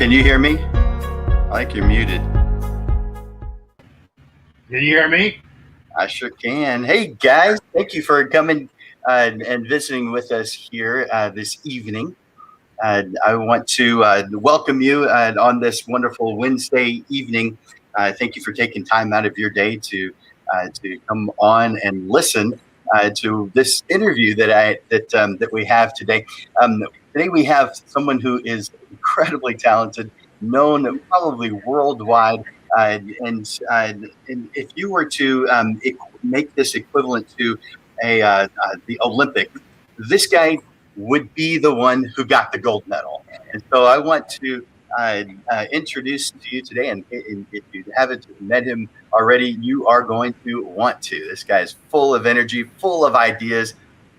can you hear me? I think you're muted. Can you hear me? I sure can. Hey, guys, thank you for coming and visiting with us here this evening. I want to welcome you on this wonderful Wednesday evening. Thank you for taking time out of your day to come on and listen to this interview that we have today. Today we have someone who is incredibly talented, known probably worldwide. And if you were to make this equivalent to the Olympics, this guy would be the one who got the gold medal. And so I want to introduce to you today, and if you haven't met him already, you are going to want to. This guy is full of energy, full of ideas,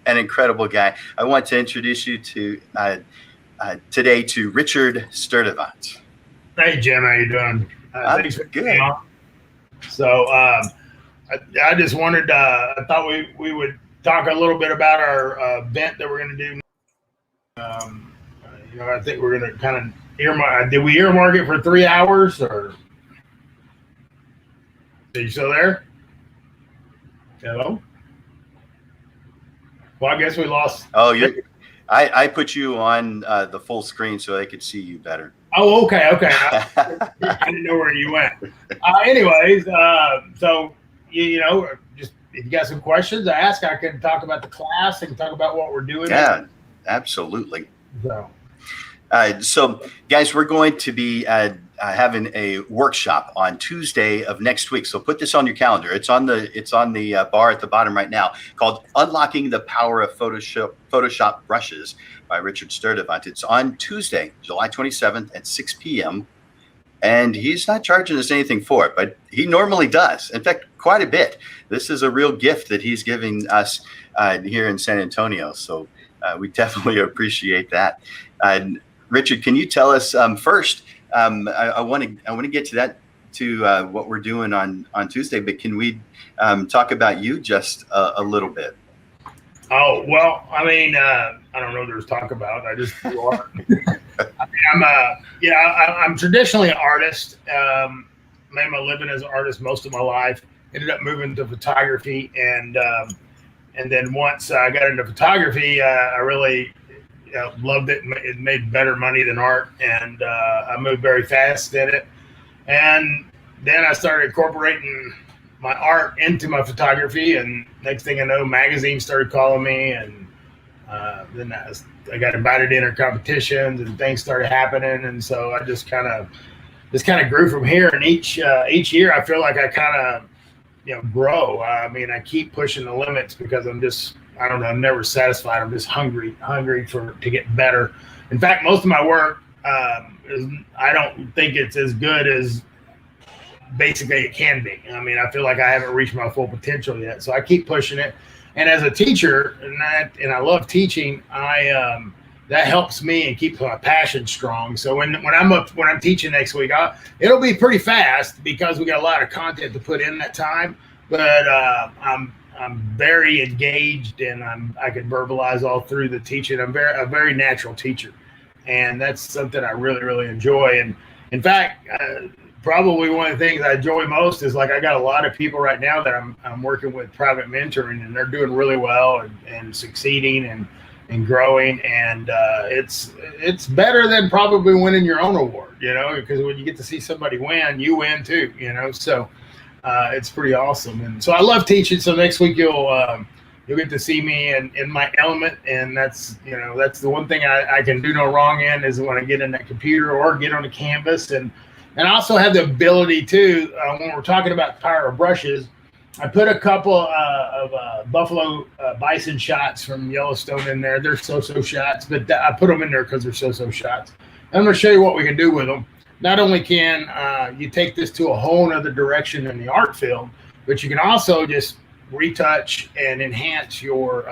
an incredible guy. I want to introduce you to today to Richard Sturdevant. Hey, Jim, how you doing? Thanks for good. So I just wanted, I thought we would talk a little bit about our event that we're going to do. I think we're going to kind of earmark. Did we earmark it for 3 hours, or are you still there? Hello? Well, I guess we lost. Oh, I put you on the full screen so I could see you better. Oh, okay. I didn't know where you went. Anyways, so just if you got some questions, ask. I can talk about the class and talk about what we're doing. Yeah, absolutely. So, guys, we're going to be having a workshop on Tuesday of next week. So put this on your calendar. It's on the bar at the bottom right now, called "Unlocking the Power of Photoshop Brushes" by Richard Sturdevant. It's on Tuesday, July 27th at 6 p.m. And he's not charging us anything for it, but he normally does. In fact, quite a bit. This is a real gift that he's giving us here in San Antonio. So we definitely appreciate that. Richard, can you tell us first? I want to get to that, to what we're doing on Tuesday, but can we talk about you just a little bit? Oh, well, I mean, I don't know there's talk about. I just do art. I mean, I'm traditionally an artist. Made my living as an artist most of my life. Ended up moving to photography, and then once I got into photography, I really loved it. It made better money than art, and I moved very fast in it. And then I started incorporating my art into my photography, and next thing I know, magazines started calling me, and then I got invited to enter competitions, and things started happening, and so I just kind of grew from here. And each year, I feel like I kind of grow. I mean, I keep pushing the limits because I'm never satisfied. I'm just hungry to get better. In fact, most of my work I don't think it's as good as basically it can be. I mean, I feel like I haven't reached my full potential yet, so I keep pushing it. And as a teacher, and I love teaching, that helps me and keeps my passion strong. So when I'm teaching next week, it'll be pretty fast because we got a lot of content to put in that time. But I'm very engaged, and I can verbalize all through the teaching. I'm a very natural teacher, and that's something I really, really enjoy. And in fact, probably one of the things I enjoy most is, like, I got a lot of people right now that I'm working with private mentoring, and they're doing really well and succeeding and growing. And it's better than probably winning your own award, because when you get to see somebody win, you win too, so it's pretty awesome. And so I love teaching. So next week you'll get to see me in my element, and that's the one thing I can do no wrong in, is when I get in that computer or get on the canvas. And I also have the ability to, when we're talking about power of brushes, I put a couple of buffalo bison shots from Yellowstone in there. They're so-so shots, but I put them in there because they're so-so shots. And I'm going to show you what we can do with them. Not only can you take this to a whole other direction in the art field, but you can also just retouch and enhance your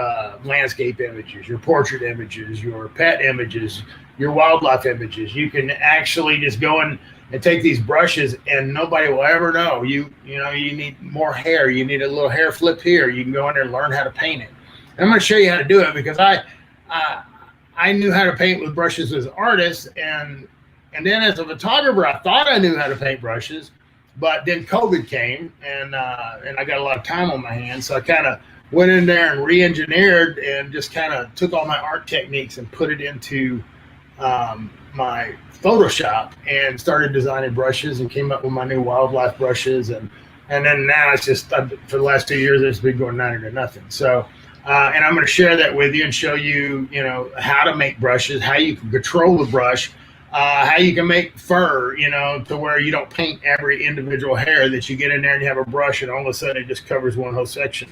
landscape images, your portrait images, your pet images, your wildlife images. You can actually just go in and take these brushes, and nobody will ever know. You need more hair. You need a little hair flip here. You can go in there and learn how to paint it. And I'm going to show you how to do it, because I knew how to paint with brushes as an artist, and And then as a photographer, I thought I knew how to paint brushes, but then COVID came, and I got a lot of time on my hands, so I kind of went in there and re-engineered and just kind of took all my art techniques and put it into my Photoshop and started designing brushes and came up with my new wildlife brushes. And then now it's just, for the last 2 years, it's been going 90 to nothing. So, and I'm going to share that with you and show you, how to make brushes, how you can control the brush, how you can make fur, to where you don't paint every individual hair, that you get in there and you have a brush and all of a sudden it just covers one whole section.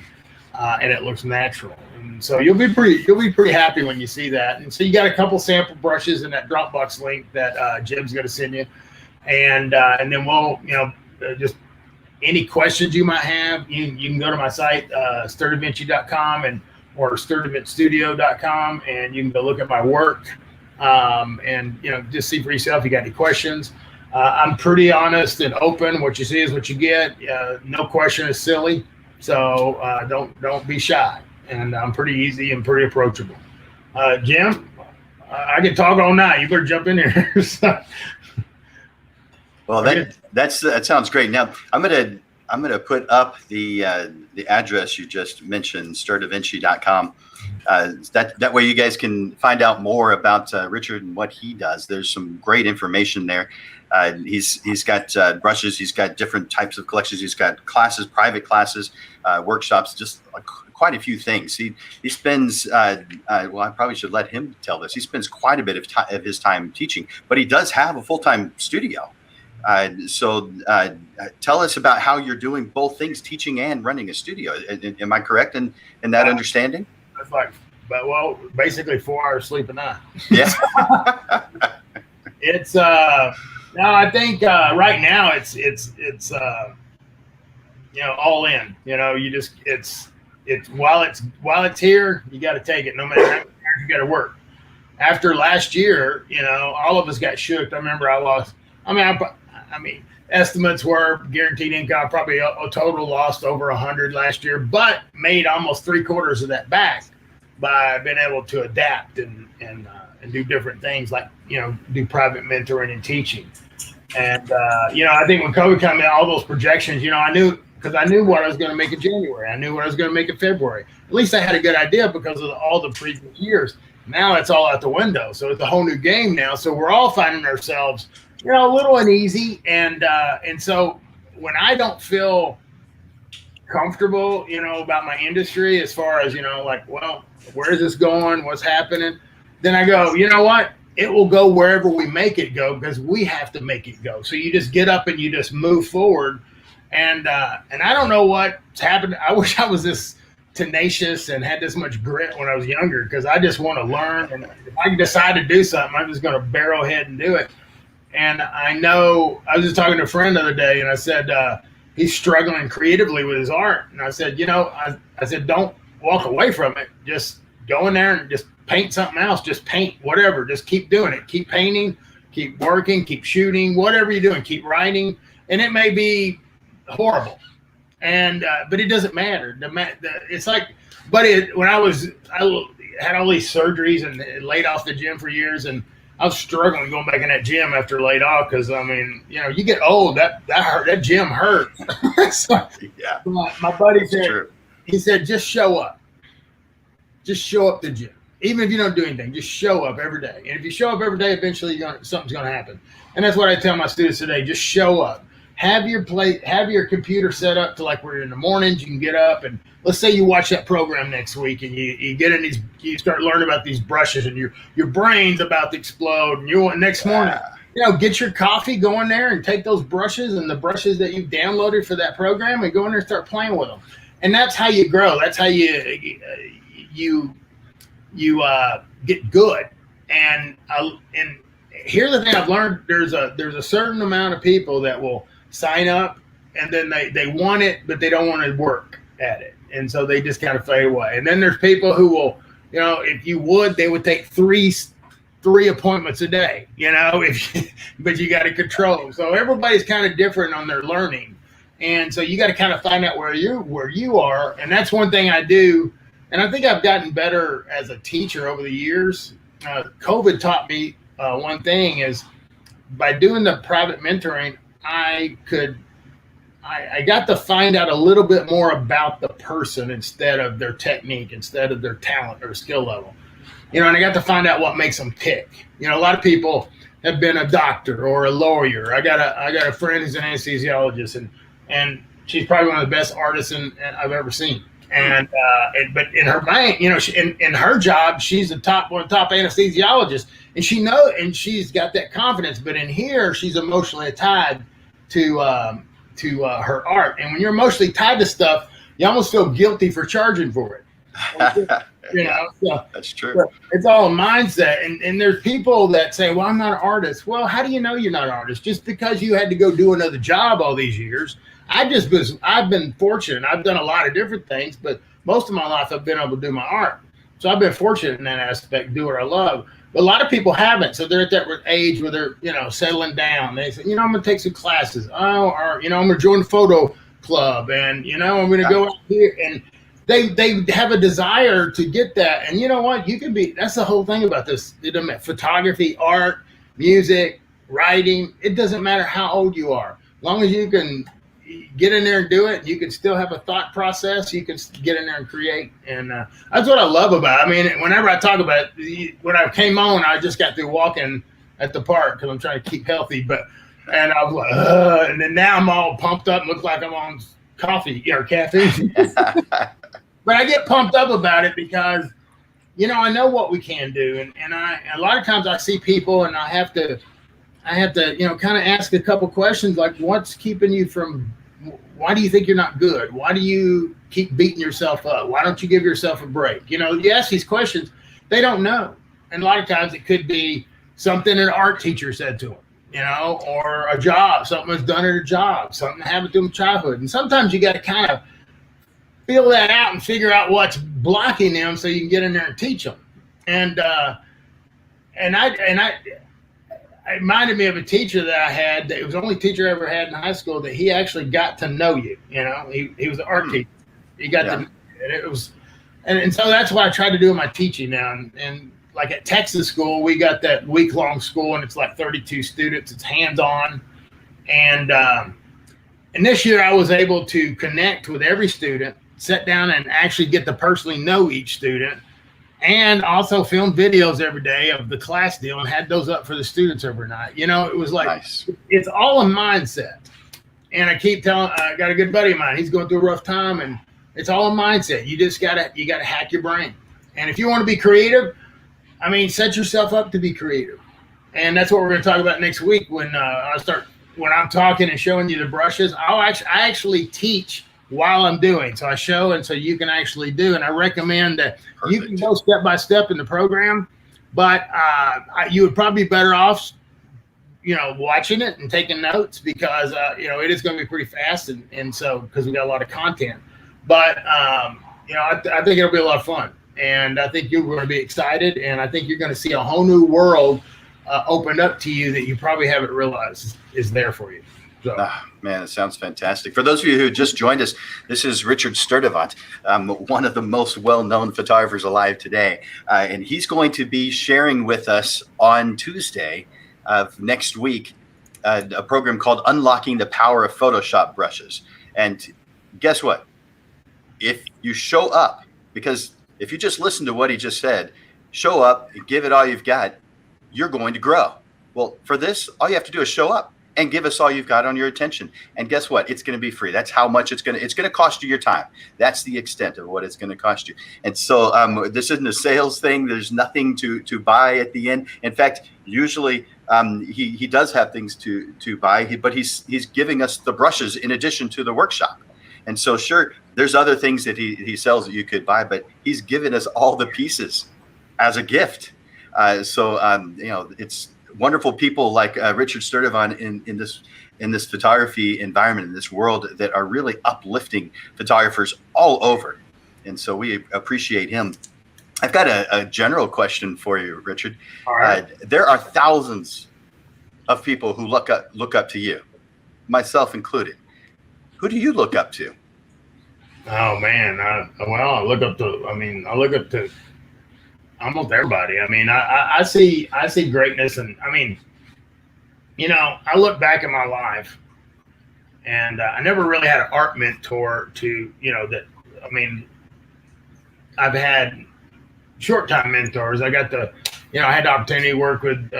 And it looks natural, and so you'll be pretty happy when you see that. And so you got a couple sample brushes in that Dropbox link that Jim's going to send you, and then we'll just any questions you might have, you can go to my site Sturdevancy.com or SturdevantStudio.com, and you can go look at my work and just see for yourself. If you got any questions, I'm pretty honest and open. What you see is what you get. No question is silly. So don't be shy, and I'm pretty easy and pretty approachable. Jim, I can talk all night. You better jump in here. Well, that sounds great. Now I'm gonna put up the address you just mentioned, Sturdevancy.com. That way you guys can find out more about Richard and what he does. There's some great information there. He's got brushes. He's got different types of collections. He's got classes, private classes, workshops, just quite a few things. He spends, well, I probably should let him tell this. He spends quite a bit of his time teaching, but he does have a full-time studio. So tell us about how you're doing both things, teaching and running a studio. Am I correct in that understanding? It's like, basically 4 hours sleep a night. Yeah. It's no, I think right now it's all in. You just it's while it's here, you got to take it. No matter how many hours you got to work. After last year, all of us got shook. I remember I lost. I mean, estimates were guaranteed income probably a total lost over 100 last year, but made almost 3/4 of that back by being able to adapt and do different things like do private mentoring and teaching. And I think when COVID came in, all those projections, I knew, because I knew what I was going to make in January. I knew what I was going to make in February. At least I had a good idea because of all the previous years. Now it's all out the window. So it's a whole new game now. So we're all finding ourselves, a little uneasy. And so when I don't feel comfortable, about my industry, as far as, well, where is this going? What's happening? Then I go, you know what? It will go wherever we make it go, because we have to make it go. So you just get up and you just move forward. And I don't know what's happened. I wish I was this tenacious and had this much grit when I was younger, because I just want to learn. And if I decide to do something, I'm just going to barrel ahead and do it. And I know, I was just talking to a friend the other day, and I said, he's struggling creatively with his art. And I said, I said, don't walk away from it. Just go in there and just paint something else. Just paint whatever. Just keep doing it. Keep painting, keep working, keep shooting, whatever you're doing, keep writing. And it may be horrible, and but it doesn't matter. It's like, when I had all these surgeries and laid off the gym for years, and I was struggling going back in that gym after laid off, because you get old, that hurt, that gym hurt. So, yeah. My buddy said, he said, just show up to the gym. Even if you don't do anything, just show up every day. And if you show up every day, eventually something's going to happen. And that's what I tell my students today. Just show up. Have your computer set up to, like, where in the mornings you can get up, and let's say you watch that program next week, and you get in you start learning about these brushes, and your brain's about to explode. And next morning, get your coffee, go in there and take those brushes and the brushes that you've downloaded for that program, and go in there and start playing with them. And that's how you grow. That's how you get good. And here's the thing I've learned: there's a certain amount of people that will sign up, and then they want it, but they don't want to work at it, and so they just kind of fade away. And then there's people who will, if you would, they would take three appointments a day, but you got to control them. So everybody's kind of different on their learning, and so you got to kind of find out where you are. And that's one thing I do. And I think I've gotten better as a teacher over the years. COVID taught me one thing is, by doing the private mentoring, I got to find out a little bit more about the person instead of their technique, instead of their talent or skill level. And I got to find out what makes them tick. A lot of people have been a doctor or a lawyer. I got a friend who's an anesthesiologist, and she's probably one of the best artists I've ever seen. But in her mind, in her job, she's one of the top anesthesiologists, and she's got that confidence. But in here, she's emotionally tied to her art. And when you're emotionally tied to stuff, you almost feel guilty for charging for it. So that's true. So it's all a mindset. And there's people that say, well, I'm not an artist. Well, how do you know you're not an artist? Just because you had to go do another job all these years. I've been fortunate. I've done a lot of different things, but most of my life I've been able to do my art. So I've been fortunate in that aspect, do what I love. But a lot of people haven't. So they're at that age where they're, settling down. They say, I'm going to take some classes. I'm going to join the photo club, and, I'm going to go out here. And they have a desire to get that. And you know what? That's the whole thing about this. Photography, art, music, writing. It doesn't matter how old you are. As long as you can get in there and do it, you can still have a thought process. You can get in there and create. And that's what I love about it. I mean, whenever I talk about it, when I came on, I just got through walking at the park because I'm trying to keep healthy. And I was like, and then now I'm all pumped up and look like I'm on coffee or caffeine. But I get pumped up about it because, I know what we can do. And a lot of times I see people and I have to, kind of ask a couple questions like, what's keeping you from, why do you think you're not good? Why do you keep beating yourself up? Why don't you give yourself a break? You ask these questions, they don't know. And a lot of times it could be something an art teacher said to them, or a job, something was done at a job, something happened to them in childhood. And sometimes you got to kind of feel that out and figure out what's blocking them so you can get in there and teach them. And it reminded me of a teacher that I had. That it was the only teacher I ever had in high school that he actually got to know you. He was an art teacher. He got to, and it was, and so that's what I try to do in my teaching now. And like at Texas school, we got that week-long school, and it's like 32 students. It's hands-on, and this year I was able to connect with every student, sit down and actually get to personally know each student. And also film videos every day of the class deal and had those up for the students every night. It was like, nice. It's all a mindset. And I keep telling, I got a good buddy of mine. He's going through a rough time, and it's all a mindset. You just gotta hack your brain. And if you want to be creative, set yourself up to be creative. And that's what we're going to talk about next week when I'm talking and showing you the brushes. I actually teach while I'm doing. So I show, and so you can actually do. And I recommend that you can go step by step in the program, but you would probably be better off, watching it and taking notes because, it is going to be pretty fast. And so, because we got a lot of content, but, I think it'll be a lot of fun, and I think you're going to be excited, and I think you're going to see a whole new world opened up to you that you probably haven't realized is there for you. So. Man, it sounds fantastic. For those of you who just joined us, this is Richard Sturdevant, one of the most well-known photographers alive today. And he's going to be sharing with us on Tuesday of next week a program called Unlocking the Power of Photoshop Brushes. And guess what? If you show up, because if you just listen to what he just said, show up, give it all you've got, you're going to grow. Well, for this, all you have to do is show up and give us all you've got on your attention. And guess what? It's going to be free. That's how much it's going to cost you your time. That's the extent of what it's going to cost you. And so this isn't a sales thing. There's nothing to buy at the end. In fact, usually he does have things to buy, but he's giving us the brushes in addition to the workshop. And so sure, there's other things that he sells that you could buy, but he's given us all the pieces as a gift. It's wonderful people like Richard Sturdevant in this photography environment, in this world, that are really uplifting photographers all over. And so we appreciate him. I've got a general question for you, Richard. All right. There are thousands of people who look up to you, myself included. Who do you look up to? Oh man, I look up to almost everybody. I see greatness, and I look back at my life, and I never really had an art mentor to, that, I mean, I've had short time mentors. I got I had the opportunity to work with,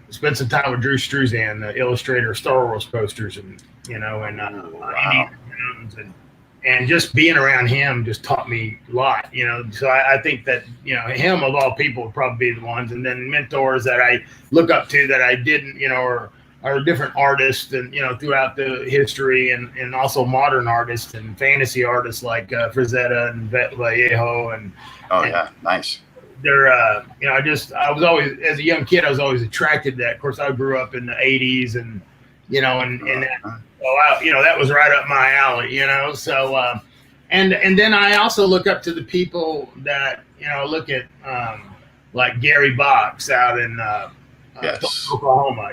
spend some time with Drew Struzan, the illustrator of Star Wars posters, and, Wow. and just being around him just taught me a lot, So I think that, him of all people would probably be the ones. And then mentors that I look up to that I didn't, are different artists and, throughout the history, and also modern artists and fantasy artists like Frazetta and Vallejo. Yeah. Nice. They're, I was always, as a young kid, I was always attracted to that. Of course, I grew up in the 80s and, that was right up my alley, So, and then I also look up to the people that, look at, like Gary Box out in Yes. Oklahoma.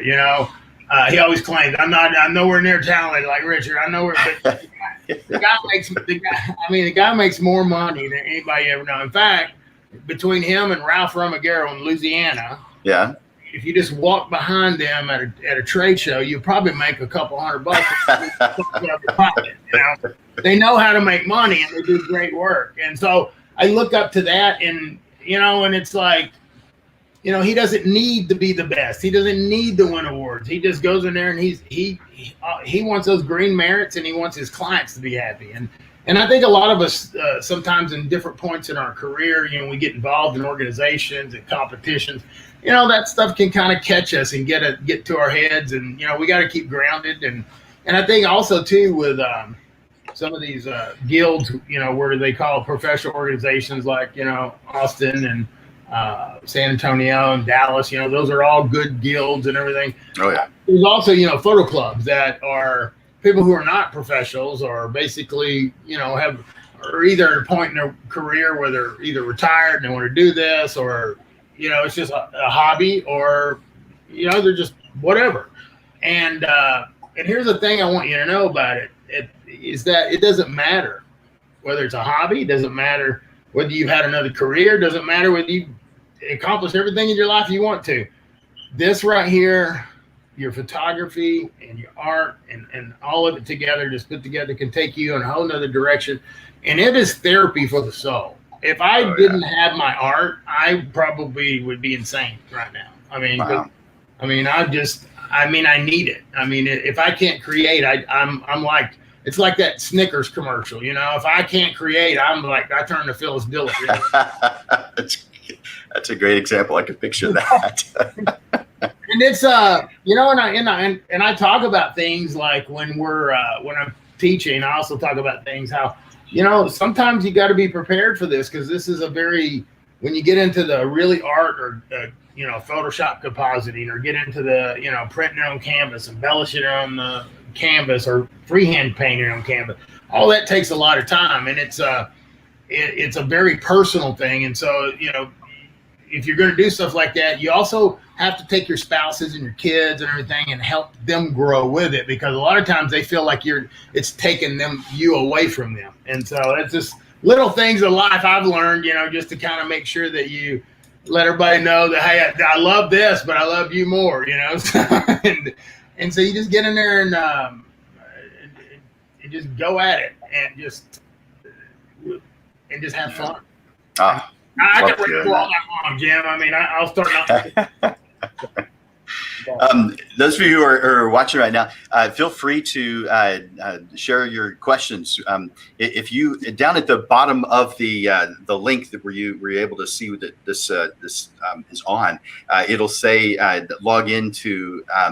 He always claims I'm nowhere near talented like Richard. I know where, but the guy makes more money than anybody ever know. In fact, between him and Ralph Romagero in Louisiana, Yeah. if you just walk behind them at a trade show, you probably make a couple $100. They know how to make money and they do great work. And so I look up to that, and and it's like, he doesn't need to be the best. He doesn't need to win awards. He just goes in there and he wants those green merits, and he wants his clients to be happy. And I think a lot of us sometimes in different points in our career, we get involved in organizations and competitions. That stuff can kind of catch us and get to our heads, and we got to keep grounded. And I think also too with some of these guilds, where they call professional organizations like Austin and San Antonio and Dallas, those are all good guilds and everything. Oh yeah. There's also photo clubs that are people who are not professionals, or basically are either at a point in their career where they're either retired and they want to do this, or it's just a hobby, or they're just whatever. And here's the thing I want you to know about it is that it doesn't matter whether it's a hobby. It doesn't matter whether you've had another career. It doesn't matter whether you accomplished everything in your life you want to. This right here, your photography and your art and all of it together, just put together, can take you in a whole nother direction. And it is therapy for the soul. If I didn't have my art, I probably would be insane right now. I mean, Wow. I need it. I mean, if I can't create, I'm like, it's like that Snickers commercial, if I can't create, I'm like, I turn to Phyllis Dillard. That's a great example. I can picture that. And it's and I talk about things like when I'm teaching, I also talk about things how sometimes you got to be prepared for this, because this is when you get into the really art or Photoshop compositing, or get into the printing on canvas, embellishing on the canvas, or freehand painting on canvas, all that takes a lot of time, and it's a very personal thing. And so if you're going to do stuff like that, you also have to take your spouses and your kids and everything and help them grow with it, because a lot of times they feel like it's taking you away from them. And so it's just little things in life I've learned, just to kind of make sure that you let everybody know that, hey, I love this, but I love you more, and so you just get in there and just go at it and just have fun. I can read all that long, Jim. I mean, I'll start out. Those of you who are watching right now, feel free to share your questions. If you down at the bottom of the link that were you able to see that this is on, it'll say log into. I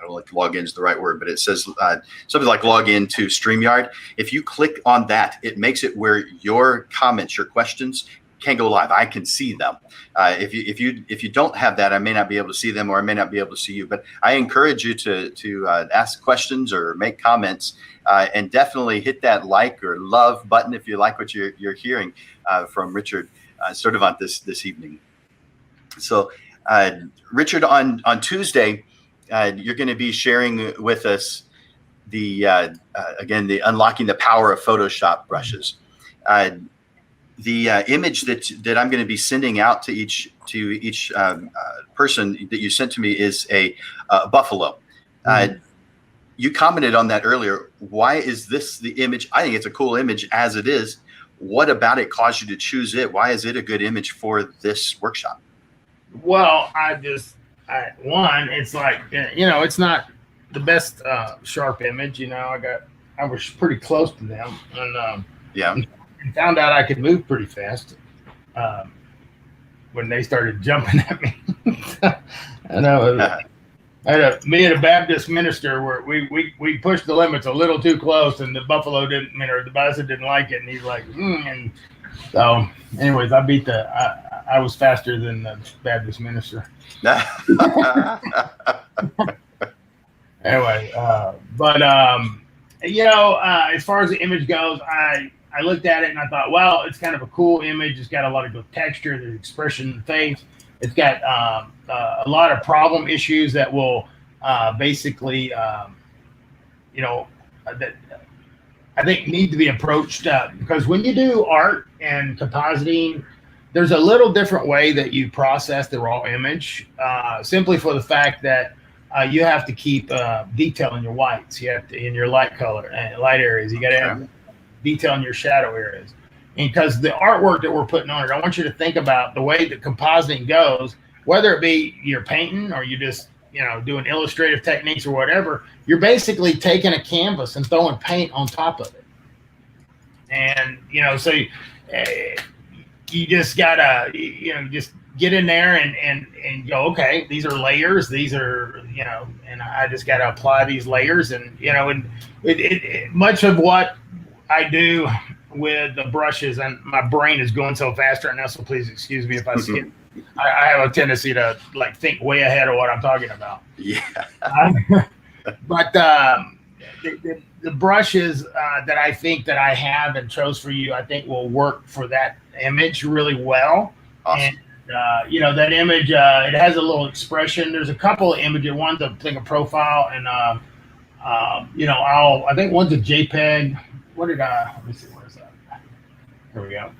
don't know if log in is the right word, but it says something like log into StreamYard. If you click on that, it makes it where your comments, your questions can go live. I can see them. If you don't have that, I may not be able to see them, or I may not be able to see you. But I encourage you to ask questions or make comments, and definitely hit that like or love button if you like what you're hearing from Richard Sturdevant this evening. So, Richard, on Tuesday, you're going to be sharing with us the unlocking the power of Photoshop brushes. The image that I'm going to be sending out to each to each person that you sent to me is a buffalo. You commented on that earlier. Why is this the image? I think it's a cool image as it is. What about it caused you to choose it? Why is it a good image for this workshop? Well, one, it's like, it's not the best sharp image. I was pretty close to them, and and found out I could move pretty fast when they started jumping at me. Me and a Baptist minister where we pushed the limits a little too close, and the buffalo didn't, or the bison didn't like it, and he's like, and so, anyways, I was faster than the Baptist minister. Anyway, as far as the image goes, I looked at it and I thought, well, it's kind of a cool image. It's got a lot of good texture, the expression in the face. It's got a lot of problem issues that will basically, that I think need to be approached because when you do art and compositing, there's a little different way that you process the raw image, simply for the fact that you have to keep detail in your whites. You have to, in your light color and light areas. You got to have detail in your shadow areas. And because the artwork that we're putting on it, I want you to think about the way that compositing goes, whether it be you're painting or you just, doing illustrative techniques or whatever, you're basically taking a canvas and throwing paint on top of it. And, so you just gotta, just get in there and go, okay, these are layers. These are, and I just got to apply these layers. And, and much of what I do with the brushes, and my brain is going so fast right now, so please excuse me if I skip. I have a tendency to think way ahead of what I'm talking about. Yeah. But the brushes that I think that I have and chose for you, I think will work for that image really well. Awesome. And that image, it has a little expression. There's a couple of images. One's a thing of profile, and I think one's a JPEG. Let me see, where's that? Here we go.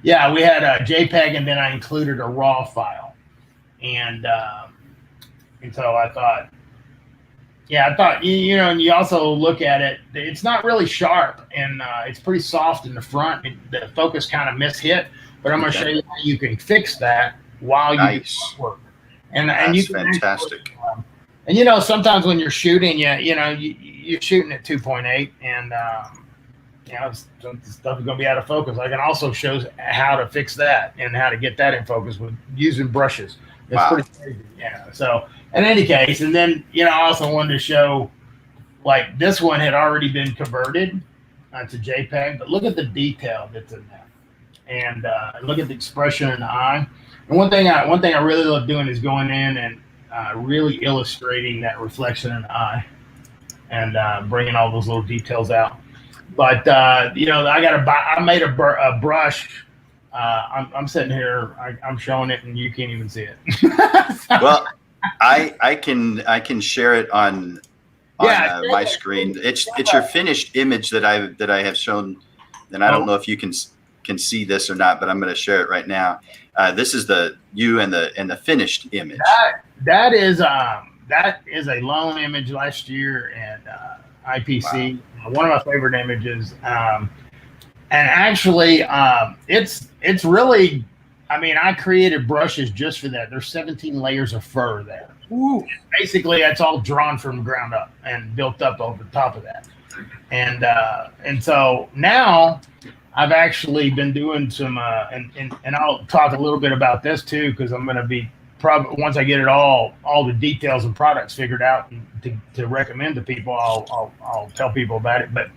Yeah, we had a JPEG, and then I included a RAW file, and so I thought, and you also look at it. It's not really sharp, and it's pretty soft in the front. The focus kind of mishit, but I'm going to show you how you can fix that while you do work. And you can fantastic. Actually, and sometimes when you're shooting, you're shooting at 2.8, and some stuff is going to be out of focus. I can also show how to fix that and how to get that in focus with using brushes. It's pretty crazy. Yeah. So in any case, and then I also wanted to show, this one had already been converted to JPEG, but look at the detail that's in that, and look at the expression in the eye. And one thing I really love doing is going in and really illustrating that reflection in the eye, and bringing all those little details out. But I made a brush. I'm sitting here. I'm showing it, and you can't even see it. Well, I can share it on my screen. It's your finished image that I have shown, and I don't know if you can see this or not, but I'm going to share it right now. This is you and the finished image. That is a loan image last year at IPC. Wow. One of my favorite images, and actually, it's really. I mean, I created brushes just for that. There's 17 layers of fur there. Ooh. Basically, that's all drawn from the ground up and built up over the top of that. And so now I've actually been doing some, and I'll talk a little bit about this too, because I'm going to be probably, once I get it all the details and products figured out to recommend to people, I'll tell people about it. But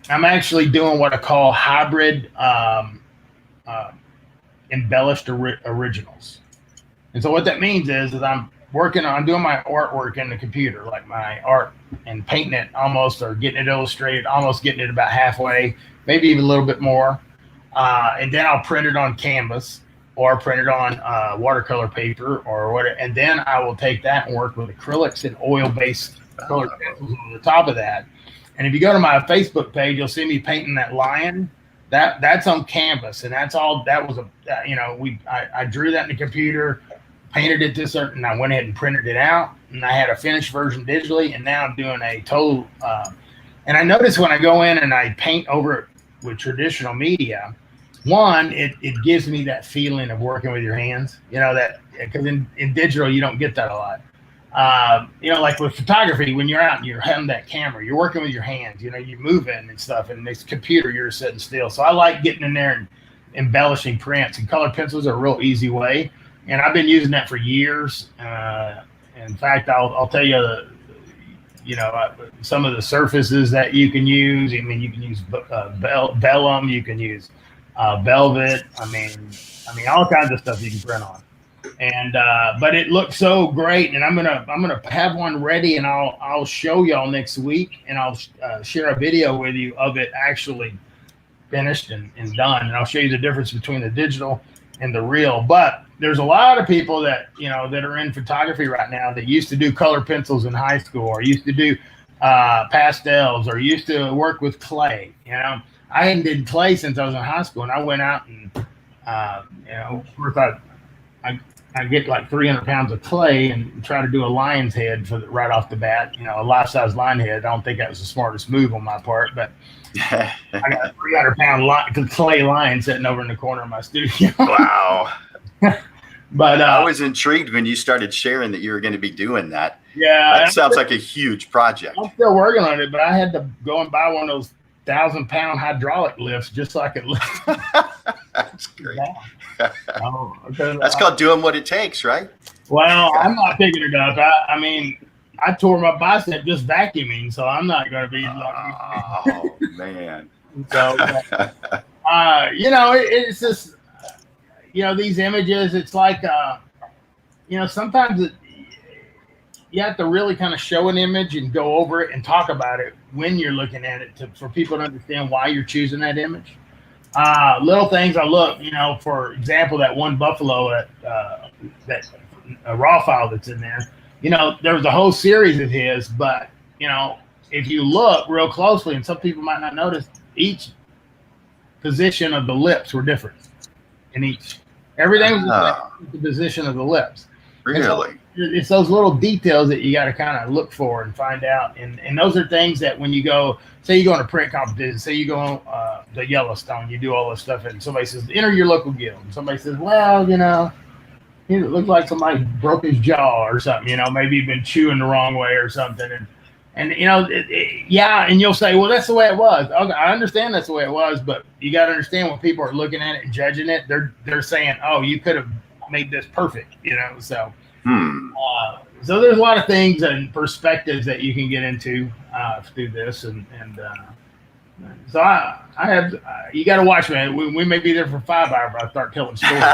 I'm actually doing what I call hybrid embellished originals. And so what that means is I'm doing my artwork in the computer, like my art, and painting it almost, or getting it illustrated, almost getting it about halfway, maybe even a little bit more. And then I'll print it on canvas or print it on watercolor paper or whatever. And then I will take that and work with acrylics and oil-based colored pencils on the top of that. And if you go to my Facebook page, you'll see me painting that lion that's on canvas, and that's all. That was I drew that in the computer, painted it this certain, and I went ahead and printed it out, and I had a finished version digitally, and now I'm doing a total. And I notice when I go in and I paint over it with traditional media, one, it gives me that feeling of working with your hands, that because in digital you don't get that a lot. Like with photography, when you're out and you're having that camera, you're working with your hands, you're moving and stuff, and this computer, you're sitting still. So I like getting in there and embellishing prints, and color pencils are a real easy way. And I've been using that for years. In fact, I'll tell you, some of the surfaces that you can use. I mean, you can use vellum, you can use velvet. I mean, all kinds of stuff you can print on. And but it looks so great, and I'm gonna have one ready, and I'll show y'all next week, and I'll share a video with you of it actually finished and done, and I'll show you the difference between the digital and the real. But there's a lot of people that that are in photography right now that used to do color pencils in high school, or used to do pastels, or used to work with clay. I hadn't did clay since I was in high school, and I went out and of course I get like 300 pounds of clay and try to do a lion's head right off the bat, a life-size lion head. I don't think that was the smartest move on my part, but I got a 300-pound clay lion sitting over in the corner of my studio. Wow. But I was intrigued when you started sharing that you were going to be doing that. Yeah. That sounds like a huge project. I'm still working on it, but I had to go and buy one of those 1,000-pound hydraulic lifts just so I could lift. That's great. Okay. That's called doing what it takes, right? Well, I'm not picking it up. I mean, I tore my bicep just vacuuming, so I'm not going to be. Oh man. So, it's just, these images. It's like, sometimes you have to really kind of show an image and go over it and talk about it when you're looking at it for people to understand why you're choosing that image. Little things I look, for example, that one buffalo that raw file that's in there, there was a whole series of his, but, if you look real closely, and some people might not notice, each position of the lips were different in each. Everything was the position of the lips. Really? So it's those little details that you got to kind of look for and find out. And those are things that when you go, say you go on a print competition, say you go on the Yellowstone, you do all this stuff, and somebody says, enter your local guild. And somebody says, well, it looks like somebody broke his jaw or something, maybe you've been chewing the wrong way or something. And and you'll say, well, that's the way it was. Okay, I understand that's the way it was, but you got to understand when people are looking at it and judging it, they're saying, oh, you could have made this perfect, so. So there's a lot of things and perspectives that you can get into through this, and so I have you got to watch, man. We may be there for 5 hours if I start telling stories.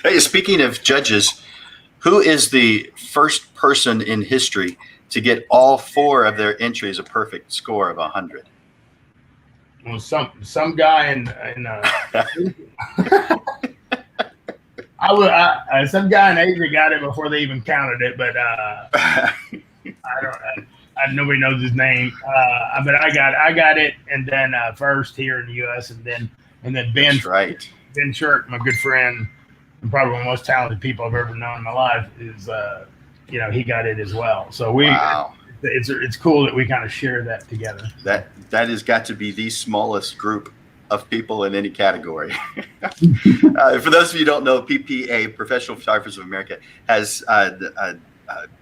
Hey, speaking of judges, who is the first person in history to get all 4 of their entries a perfect score of 100? Well, some guy in some guy in Asia got it before they even counted it, but nobody knows his name. But I got it, and then first here in the U.S., and then Ben. That's right. Ben Shirk, my good friend, and probably one of the most talented people I've ever known in my life, is he got it as well. So wow. It's cool that we kind of share that together. That has got to be the smallest group of people in any category. For those of you who don't know, PPA, Professional Photographers of America, has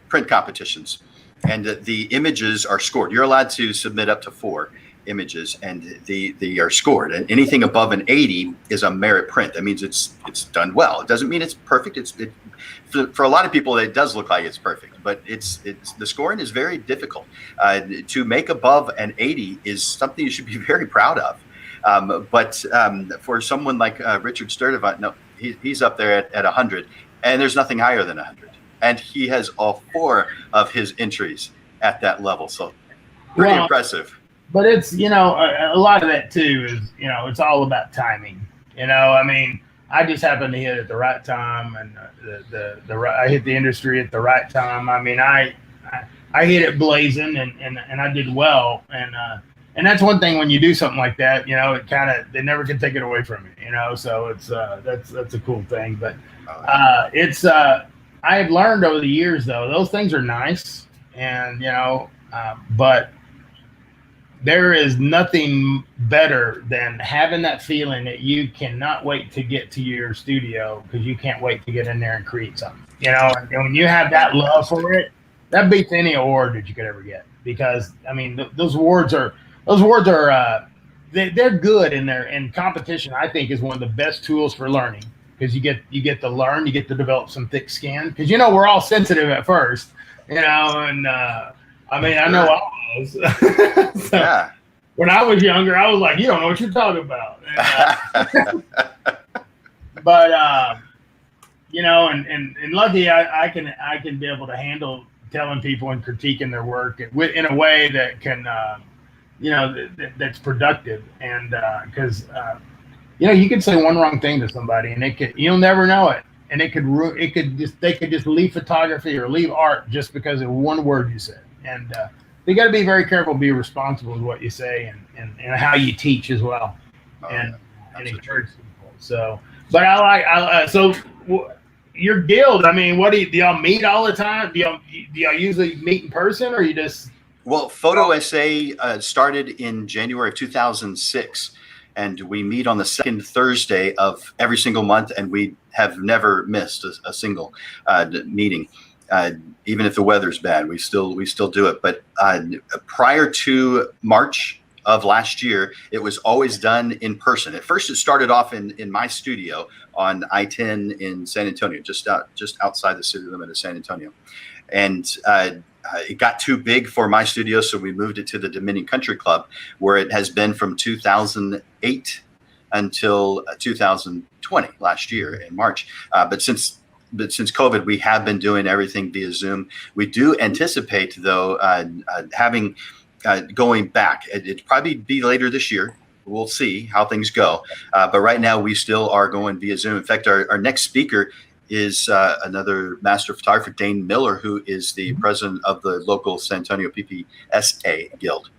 print competitions, and the images are scored. You're allowed to submit up to 4 images, and they are scored. And anything above an 80 is a merit print. That means it's done well. It doesn't mean it's perfect. For a lot of people, it does look like it's perfect, but it's the scoring is very difficult. To make above an 80 is something you should be very proud of. But for someone like Richard Sturdevant, no, he's up there at 100, and there's nothing higher than 100. And he has all 4 of his entries at that level. So pretty impressive. But it's, a lot of that too is, it's all about timing. I mean, I just happened to hit at the right time, and I hit the industry at the right time. I mean, I hit it blazing, and I did well. And and that's one thing when you do something like that, it kind of, they never can take it away from you, so it's that's a cool thing. But it's I have learned over the years, though, those things are nice, and but there is nothing better than having that feeling that you cannot wait to get to your studio because you can't wait to get in there and create something. And when you have that love for it, that beats any award that you could ever get. Because I mean, those awards are they're good in there. And competition, I think, is one of the best tools for learning, because you get to learn, you get to develop some thick skin, because we're all sensitive at first, and I mean, I know I was. So, yeah. When I was younger, I was like, you don't know what you're talking about. And, but and lucky I can be able to handle telling people and critiquing their work in a way that can that's productive, and because you could say one wrong thing to somebody and you'll never know it, and they could just leave photography or leave art just because of one word you said. And you got to be very careful, be responsible with what you say, and how you teach as well, and encourage people. So, but so your guild. I mean, what do y'all meet all the time? Do y'all usually meet in person, or you just? Well, Photo SA started in January of 2006, and we meet on the second Thursday of every single month, and we have never missed a single meeting. Even if the weather's bad, we still do it. But prior to March of last year, it was always done in person. At first, it started off in my studio on I-10 in San Antonio, just outside the city limit of San Antonio. And it got too big for my studio, so we moved it to the Dominion Country Club, where it has been from 2008 until 2020, last year in March. But since COVID, we have been doing everything via Zoom. We do anticipate, though, having going back. It'd probably be later this year. We'll see how things go. But right now, we still are going via Zoom. In fact, our next speaker is another master photographer, Dane Miller, who is the president of the local San Antonio PPSA Guild.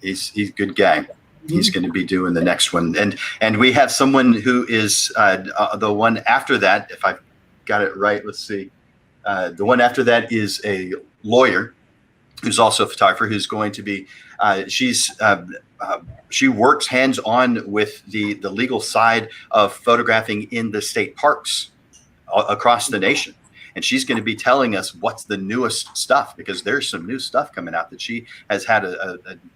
He's a good guy. He's going to be doing the next one, and we have someone who is the one after that. If I've got it right, let's see. The one after that is a lawyer who's also a photographer, who's going to be. She works hands-on with the legal side of photographing in the state parks across the nation. And she's going to be telling us what's the newest stuff, because there's some new stuff coming out that she has had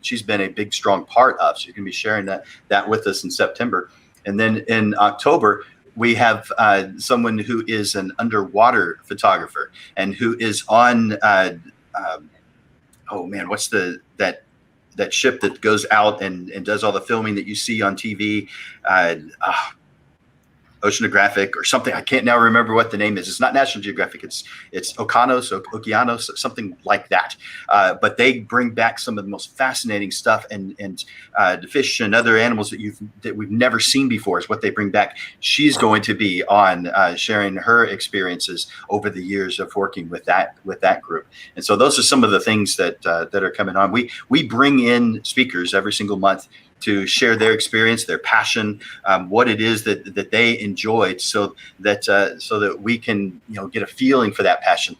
she's been a big, strong part of. She's going to be sharing that with us in September. And then in October, we have someone who is an underwater photographer and who is on, what's that ship that goes out and does all the filming that you see on TV, Oceanographic or something. I can't now remember what the name is. It's not National Geographic. It's Okeanos, something like that. But they bring back some of the most fascinating stuff, and the fish and other animals that we've never seen before is what they bring back. She's going to be on sharing her experiences over the years of working with that group. And so those are some of the things that are coming on. We bring in speakers every single month to share their experience, their passion, what it is that they enjoyed, so that we can get a feeling for that passion.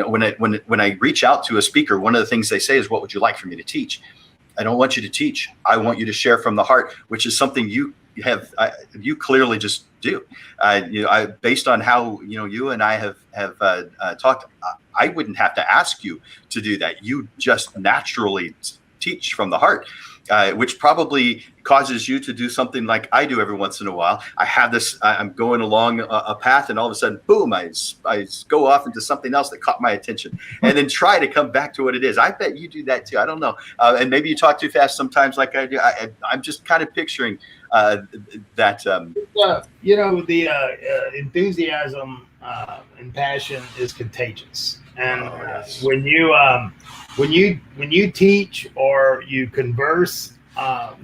When I reach out to a speaker, one of the things they say is, "What would you like for me to teach?" I don't want you to teach. I want you to share from the heart, which is something you clearly just do. Based on how you and I have talked, I wouldn't have to ask you to do that. You just naturally teach from the heart. Which probably causes you to do something like I do every once in a while. I have this, I'm going along a path, and all of a sudden, boom, I go off into something else that caught my attention, and then try to come back to what it is. I bet you do that too. I don't know. And maybe you talk too fast sometimes like I do. I'm just kind of picturing that. The enthusiasm and passion is contagious. And when you teach or you converse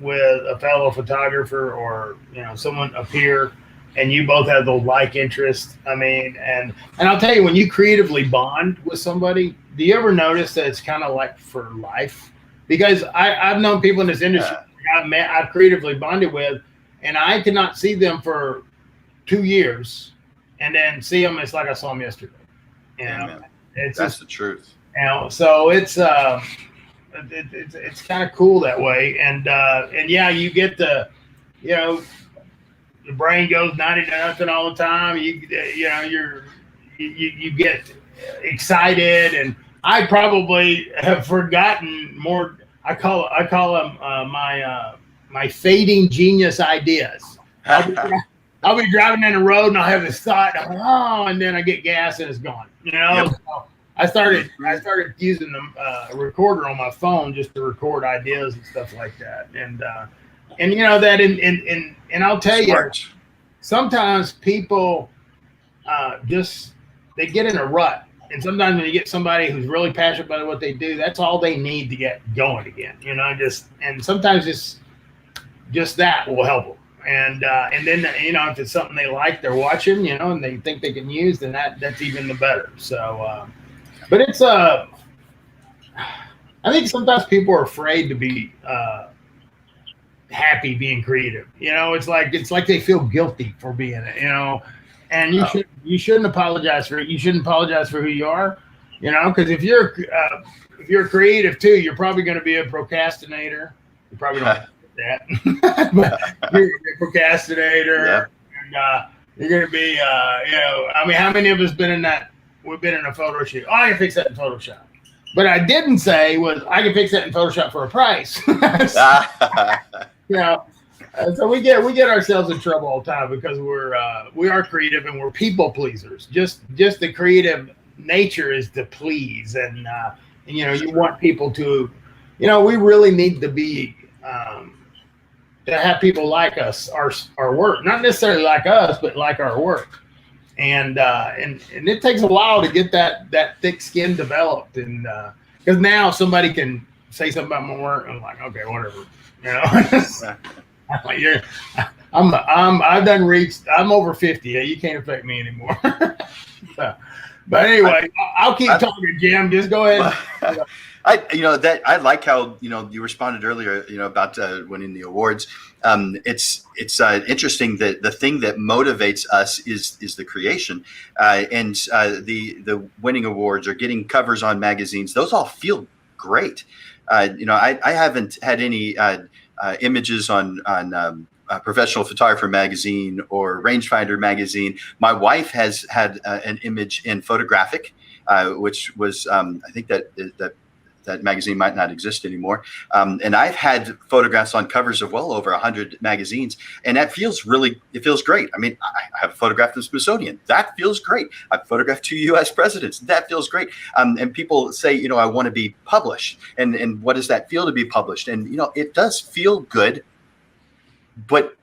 with a fellow photographer or someone up here, and you both have those like interests, and I'll tell you, when you creatively bond with somebody, do you ever notice that it's kind of like for life? because I've known people in this industry I've creatively bonded with, and I cannot see them for 2 years, and then see them. It's like I saw them yesterday. You know, that's just the truth. You know, so it's kind of cool that way, and yeah, you get the, you know, the brain goes 90 to nothing all the time. You get excited, and I probably have forgotten more. I call them my fading genius ideas. I'll be driving down the road and I'll have this thought, and then I get gas and it's gone. You know, so I started using the recorder on my phone just to record ideas and stuff like that, and you know that and I'll tell you, sometimes people just they get in a rut. And sometimes when you get somebody who's really passionate about what they do, that's all they need to get going again. You know, and sometimes just that will help them. And then, you know, if it's something they like, they're watching, you know, and they think they can use, then that's even the better. So, but it's I think sometimes people are afraid to be happy being creative. You know, it's like they feel guilty for being it. You know. And you shouldn't apologize for it. You shouldn't apologize for who you are, you know, because if you're creative too, you're probably going to be a procrastinator. You probably don't have that, but you're a procrastinator, and you're going to be, you know, I mean, how many of us been in that? We've been in a photo shoot. Oh, I can fix that in Photoshop. But I didn't say was I can fix that in Photoshop for a price. You know. So we get ourselves in trouble all the time because we are creative and we're people pleasers. Just the creative nature is to please, and you know, you want people to, you know, we really need to be to have people like us, our work, not necessarily like us, but like our work, and it takes a while to get that thick skin developed, and because now somebody can say something about my work, I'm like, okay, whatever, you know. I've done reached. I'm over 50. You can't affect me anymore. So, but anyway, I'll keep talking, Jim. Just go ahead. I like how, you know, you responded earlier, you know, about winning the awards. It's interesting that the thing that motivates us is the creation, and the winning awards or getting covers on magazines. Those all feel great. You know, I haven't had any images on Professional Photographer magazine or Rangefinder magazine. My wife has had an image in Photographic, which was I think that magazine might not exist anymore. And I've had photographs on covers of well over 100 magazines, and it feels great. I mean, I have photographed the Smithsonian. That feels great. I've photographed 2 U.S. presidents. That feels great. And people say, you know, I want to be published. And what does that feel to be published? And, you know, it does feel good, but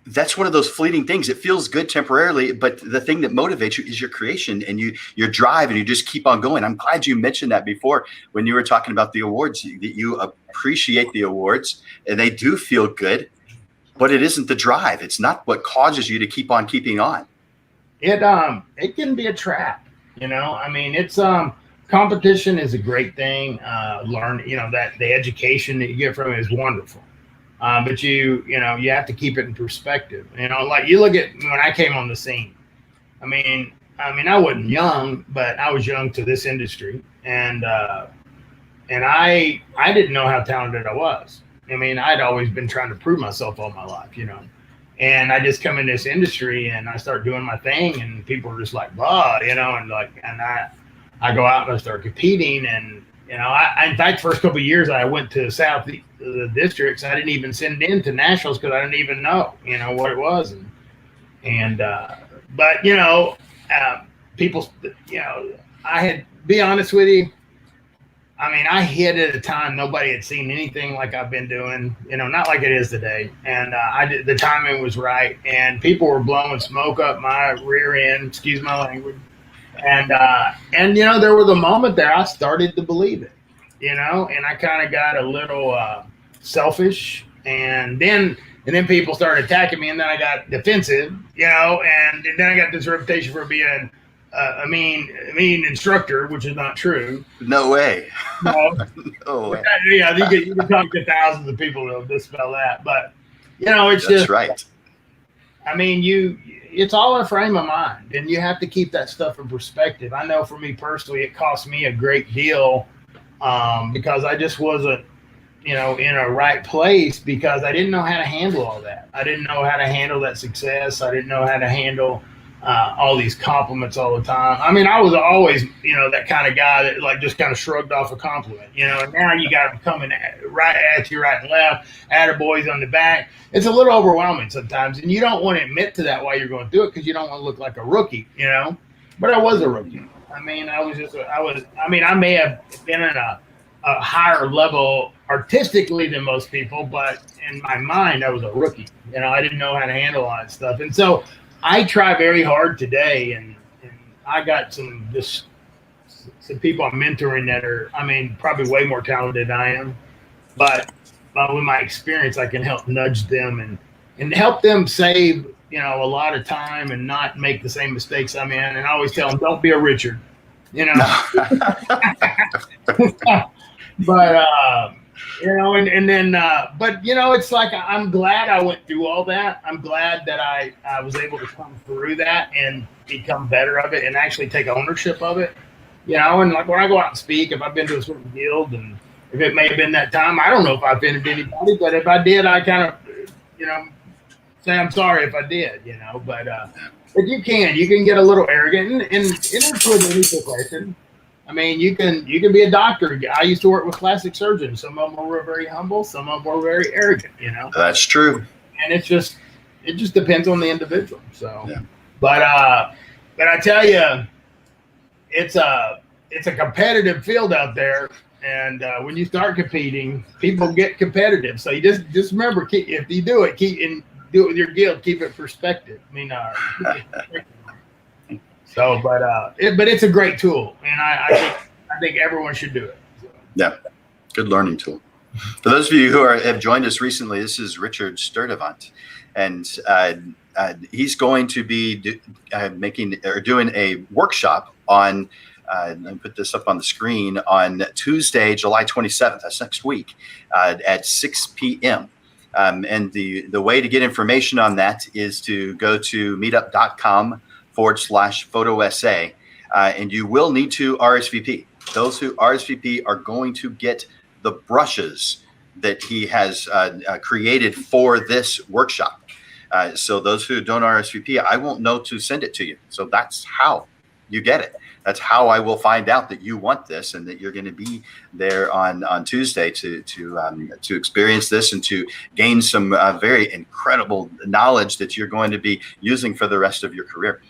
that's one of those fleeting things. It feels good temporarily, but the thing that motivates you is your creation and your drive, and you just keep on going. I'm glad you mentioned that before when you were talking about the awards, that you appreciate the awards and they do feel good, but it isn't the drive. It's not what causes you to keep on keeping on. It can be a trap, you know. I mean, it's competition is a great thing. Learn, you know, that the education that you get from it is wonderful. But you know, you have to keep it in perspective. You know, like you look at when I came on the scene. I mean, I wasn't young, but I was young to this industry, and I didn't know how talented I was. I mean, I'd always been trying to prove myself all my life, you know. And I just come in this industry and I start doing my thing, and people are just like, "Bah," you know, and I go out and I start competing, and you know, in fact, first couple of years I went to the districts. I didn't even send in to nationals because I didn't even know, you know, what it was. But you know, people, you know, be honest with you. I mean, I hit at a time nobody had seen anything like I've been doing, you know, not like it is today. And the timing was right, and people were blowing smoke up my rear end. Excuse my language. And you know, there was a moment there I started to believe it, you know, and I kind of got a little selfish, and then people started attacking me, and then I got defensive, you know, and then I got this reputation for being I mean instructor, which is not true. No way. No, No way. yeah, you can talk to thousands of people that'll dispel that, but it's That's just right. I mean, it's all in a frame of mind, and you have to keep that stuff in perspective. I know for me personally, it cost me a great deal because I just wasn't, in a right place because I didn't know how to handle all that. I didn't know how to handle that success. I didn't know how to handle all these compliments all the time. I mean, I was always, that kind of guy that like just kind of shrugged off a compliment, and now you got them coming right at you, right and left, attaboys on the back. It's a little overwhelming sometimes, and you don't want to admit to that while you're going through it because you don't want to look like a rookie, But I was a rookie. I mean, I may have been in a higher level artistically than most people, but in my mind, I was a rookie. I didn't know how to handle all that stuff, and so I try very hard today, and I got some people I'm mentoring that are, probably way more talented than I am, but with my experience, I can help nudge them and help them save, a lot of time and not make the same mistakes I'm in. And I always tell them, don't be a Richard, but, it's like, I'm glad I went through all that. I'm glad that I was able to come through that and become better of it and actually take ownership of it, and like when I go out and speak, if I've been to a certain guild and if it may have been that time, I don't know if I offended anybody, but if I did, I kind of, say I'm sorry if I did, but you can get a little arrogant and it is with any profession. I mean, you can be a doctor. I used to work with plastic surgeons. Some of them were very humble. Some of them were very arrogant, That's true. And it just depends on the individual. So, yeah. But I tell you, it's a competitive field out there. And when you start competing, people get competitive. So you just remember, if you do it, do it with your guild. Keep it perspective. So, but it's a great tool, and I think everyone should do it. So. Yeah, good learning tool. For those of you who have joined us recently, this is Richard Sturdevant, and he's going to be doing a workshop on. Let me put this up on the screen on Tuesday, July 27th. That's next week at 6 p.m. And the way to get information on that is to go to meetup.com/photo essay, and you will need to RSVP. Those who RSVP are going to get the brushes that he has created for this workshop. So those who don't RSVP, I won't know to send it to you. So that's how you get it. That's how I will find out that you want this and that you're going to be there on Tuesday to experience this and to gain some very incredible knowledge that you're going to be using for the rest of your career,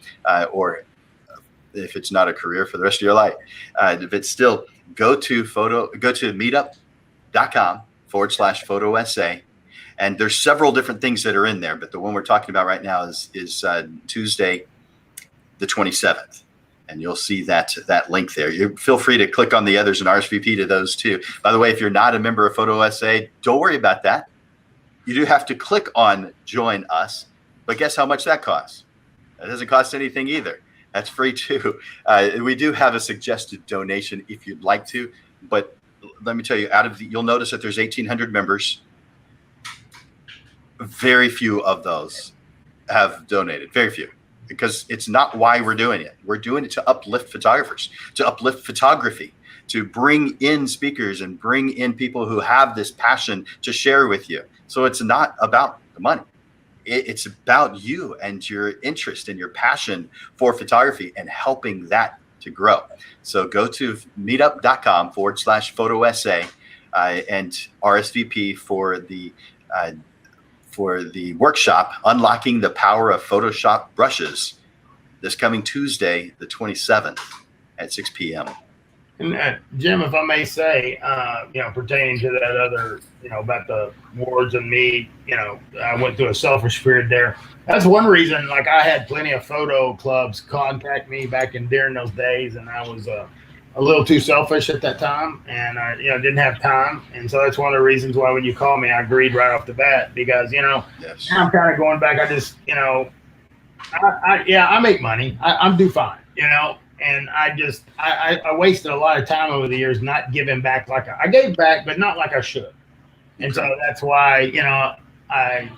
or if it's not a career, for the rest of your life. But still, go to meetup.com/photo essay. And there's several different things that are in there, but the one we're talking about right now is Tuesday, the 27th. And you'll see that link there. You feel free to click on the others and RSVP to those too. By the way, if you're not a member of Photo Essay, don't worry about that. You do have to click on Join Us, but guess how much that costs? That doesn't cost anything either. That's free too. We do have a suggested donation if you'd like to, but let me tell you, you'll notice that there's 1,800 members. Very few of those have donated. Very few. Because it's not why we're doing it. We're doing it to uplift photographers, to uplift photography, to bring in speakers and bring in people who have this passion to share with you. So it's not about the money. It's about you and your interest and your passion for photography and helping that to grow. So go to meetup.com/photo essay and RSVP for the workshop, Unlocking the Power of Photoshop Brushes, this coming Tuesday, the 27th at 6 p.m. And Jim, if I may say, pertaining to that other, about the awards and me, I went through a selfish period there. That's one reason, like I had plenty of photo clubs contact me back during those days, and I was a little too selfish at that time, and I didn't have time, and so that's one of the reasons why when you call me, I agreed right off the bat because yes. I'm kind of going back. I just I make money. I'm do fine. and I wasted a lot of time over the years not giving back I gave back, but not like I should. And so that's why, I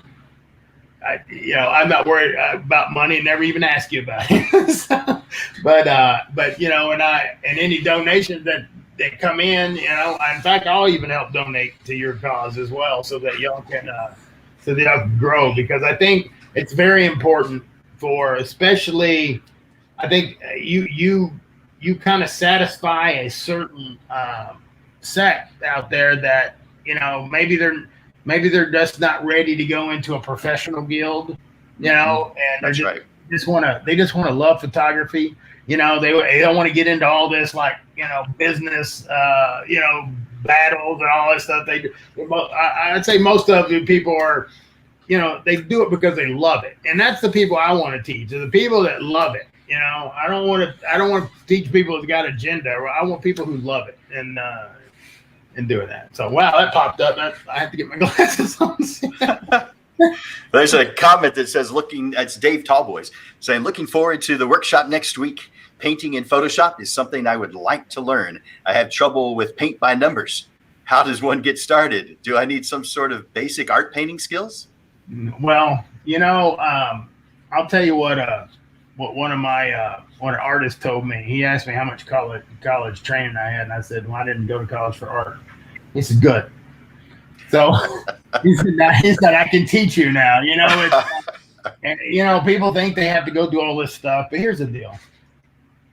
I'm not worried about money and never even ask you about it. but and any donations that come in, in fact, I'll even help donate to your cause as well, so that y'all can grow, because I think it's very important for, especially, I think you kind of satisfy a certain sect out there that maybe they're just not ready to go into a professional guild, and that's right. they just want to love photography. They don't want to get into all this business, battles and all that stuff. I'd say most of the people are, they do it because they love it, and that's the people I want to teach. The people that love it. I don't want to teach people who've got agenda. I want people who love it and doing that. So wow, that popped up. I have to get my glasses on. There's a comment that says, it's Dave Tallboys saying, looking forward to the workshop next week. Painting in Photoshop is something I would like to learn. I have trouble with paint by numbers. How does one get started? Do I need some sort of basic art painting skills? Well, I'll tell you what one of my one artist told me. He asked me how much college training I had, and I said, well, I didn't go to college for art. He said, good. So he said, I can teach you now. People think they have to go do all this stuff, but here's the deal.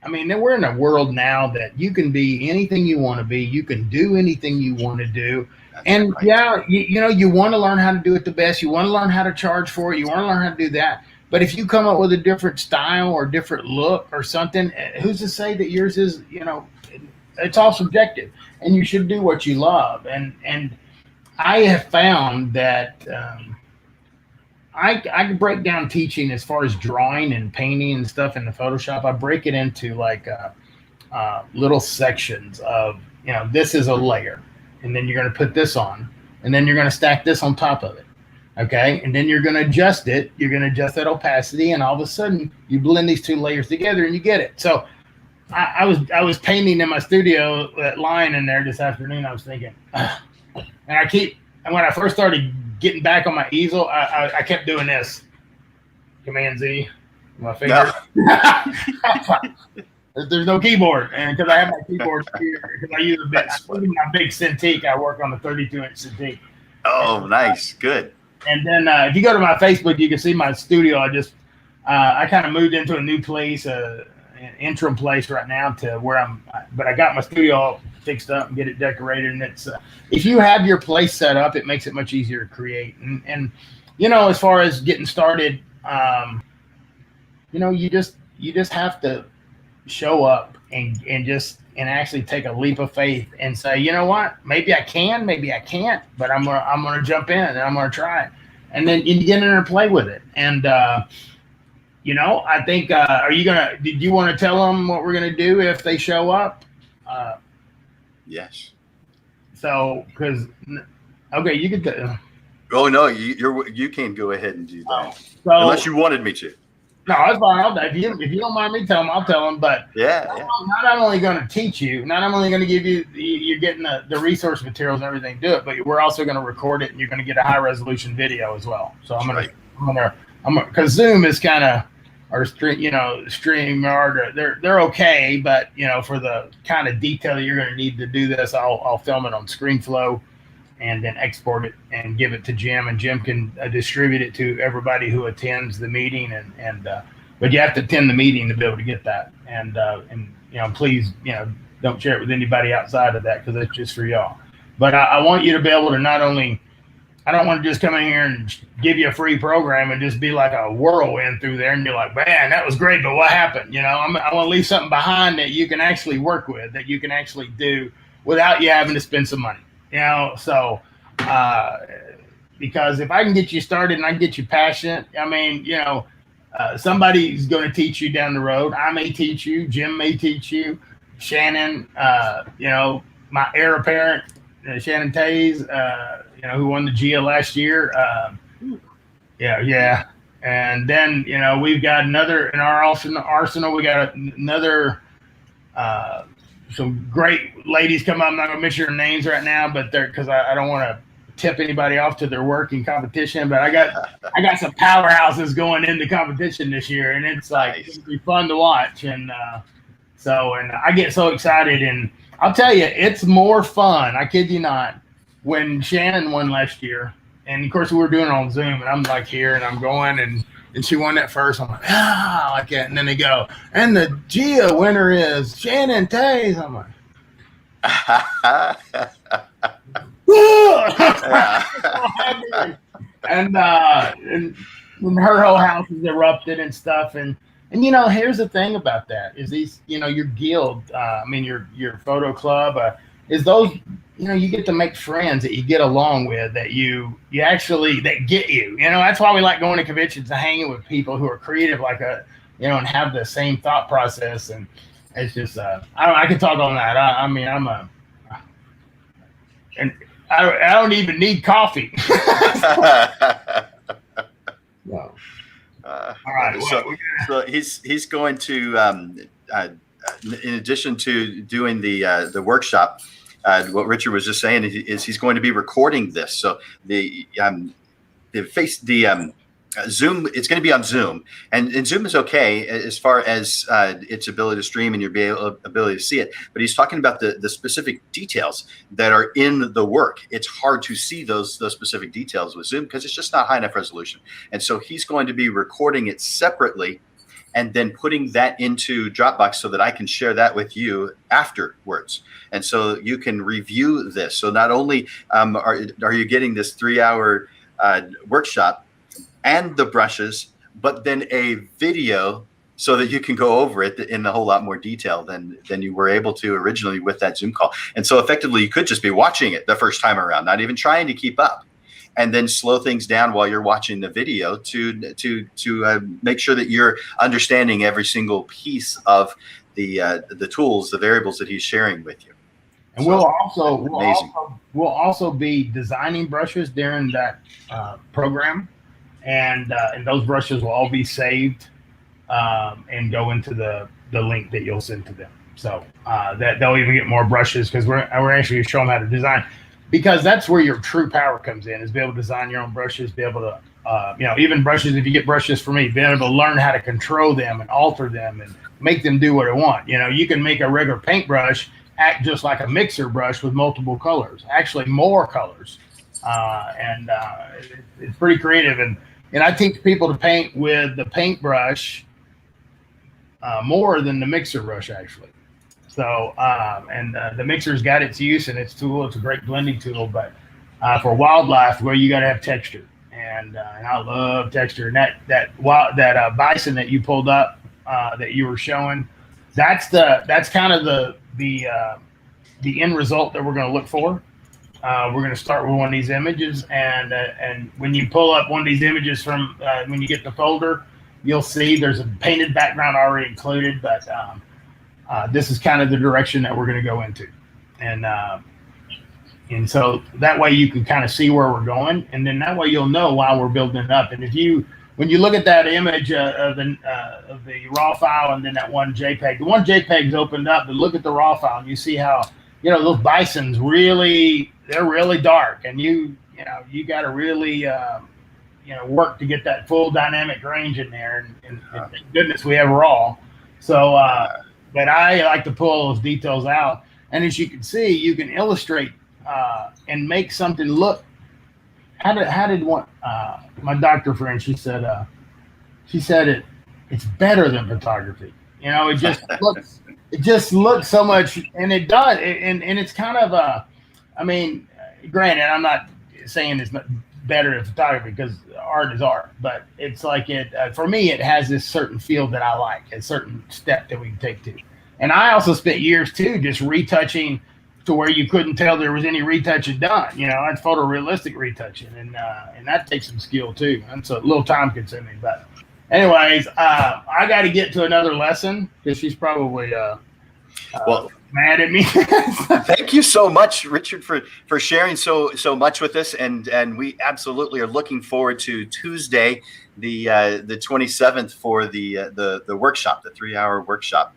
I mean, we're in a world now that you can be anything you want to be. You can do anything you want to do. And right. You want to learn how to do it the best. You want to learn how to charge for it. You want to learn how to do that. But if you come up with a different style or different look or something, who's to say that yours is, it's all subjective, and you should do what you love. And I have found that I can break down teaching as far as drawing and painting and stuff in the Photoshop. I break it into little sections of, this is a layer, and then you're going to put this on, and then you're going to stack this on top of it. Okay. And then you're going to adjust it. You're going to adjust that opacity, and all of a sudden you blend these two layers together and you get it. So I was painting in my studio, that line in there this afternoon. I was thinking, and when I first started getting back on my easel, I kept doing this. Command Z, my finger. No. There's no keyboard, and because I have my keyboard here, because I use my big Cintiq. I work on the 32-inch Cintiq. Oh, nice, good. And then if you go to my Facebook, you can see my studio. I kind of moved into a new place, an interim place right now to where but I got my studio all fixed up and get it decorated. And it's if you have your place set up, it makes it much easier to create. And as far as getting started, you just have to show up and actually take a leap of faith and say, you know what, maybe I can, maybe I can't, but I'm gonna jump in and I'm gonna try it, and then you get in there and play with it. And I think did you want to tell them what we're gonna do if they show up? Yes. So, because okay, you could. Oh no, you can't go ahead and do that unless you wanted me to. No, that's fine. If you don't mind me telling them, I'll tell them. But I'm only going to teach you. Not I'm only going to give you. You're getting the resource materials and everything to do it, but we're also going to record it, and you're going to get a high resolution video as well. So I'm gonna because Zoom is kind of or StreamYard. They're okay, but for the kind of detail you're going to need to do this, I'll film it on ScreenFlow and then export it and give it to Jim, and Jim can distribute it to everybody who attends the meeting. But you have to attend the meeting to be able to get that. And please, don't share it with anybody outside of that, because it's just for y'all. But I want you to be able to not only, I don't want to just come in here and give you a free program and just be like a whirlwind through there and you're like, man, that was great, but what happened? I want to leave something behind that you can actually work with, that you can actually do without you having to spend some money. Because if I can get you started and I can get you passionate, somebody's going to teach you down the road. I may teach you, Jim may teach you, Shannon, my heir apparent, Shannon Tays, who won the GIA last year. Yeah. And then, we've got another in our arsenal. We got another, some great ladies come up. I'm not going to mention their names right now, but because I don't want to tip anybody off to their work in competition. But I got some powerhouses going into competition this year, and it's like Nice. it'll be fun to watch. And and I get so excited, and I'll tell you, it's more fun. I kid you not. When Shannon won last year, and of course we were doing it on Zoom, and I'm like here, and I'm going, and she won that first. I'm like, like that. And then they go, and the Gia winner is Shannon Tays. I'm like, and her whole house is erupted and stuff. And here's the thing about that is these, your guild, your photo club, is those, you get to make friends that you get along with, that you actually, that get you, that's why we like going to conventions and hanging with people who are creative, like and have the same thought process. And it's just, I can talk on that. I don't even need coffee. No. All right. So he's going to, in addition to doing the workshop, what Richard was just saying is he's going to be recording this. So the Zoom, it's going to be on Zoom, and Zoom is okay as far as its ability to stream and your ability to see it. But he's talking about the specific details that are in the work. It's hard to see those specific details with Zoom because it's just not high enough resolution. And so he's going to be recording it separately and then putting that into Dropbox so that I can share that with you afterwards. And so you can review this. So not only are you getting this 3-hour workshop and the brushes, but then a video so that you can go over it in a whole lot more detail than you were able to originally with that Zoom call. And so effectively, you could just be watching it the first time around, not even trying to keep up, and then slow things down while you're watching the video to make sure that you're understanding every single piece of the tools, the variables that he's sharing with you. And So we'll also be designing brushes during that program, and those brushes will all be saved and go into the link that you'll send to them. So that they'll even get more brushes, because we're actually going to show them how to design, because that's where your true power comes in, is be able to design your own brushes, be able to even brushes. If you get brushes from me, being able to learn how to control them and alter them and make them do what I want. You can make a regular paintbrush act just like a mixer brush with multiple colors, actually more colors, and it's pretty creative. And I teach people to paint with the paintbrush more than the mixer brush, actually. So, the mixer's got its use and its tool. It's a great blending tool, but for wildlife, well, you got to have texture, and I love texture. And that bison that you pulled up, that you were showing, that's kind of the end result that we're going to look for. We're going to start with one of these images, and when you pull up one of these images from when you get the folder, you'll see there's a painted background already included, but this is kind of the direction that we're going to go into, and so that way you can kind of see where we're going, and then that way you'll know why we're building it up. And when you look at that image of the raw file, and then that one JPEG, the one JPEG's opened up, but look at the raw file, and you see how those bisons they're really dark, and you got to really work to get that full dynamic range in there, and thank goodness we have raw. So but I like to pull those details out, and as you can see, you can illustrate and make something look. How did one my doctor friend, she said it's better than photography. It just looks so much, and it does, and it's kind of granted, I'm not saying it's not better than photography, because art is art, but it's like for me, it has this certain feel that I like, a certain step that we can take to. And I also spent years too just retouching to where you couldn't tell there was any retouching done. That's photorealistic retouching, and that takes some skill too. And so a little time consuming, but anyways, I got to get to another lesson, because she's probably well, mad at me. Thank you so much, Richard, for sharing so much with us, and we absolutely are looking forward to Tuesday, the 27th, for the workshop, the 3-hour workshop.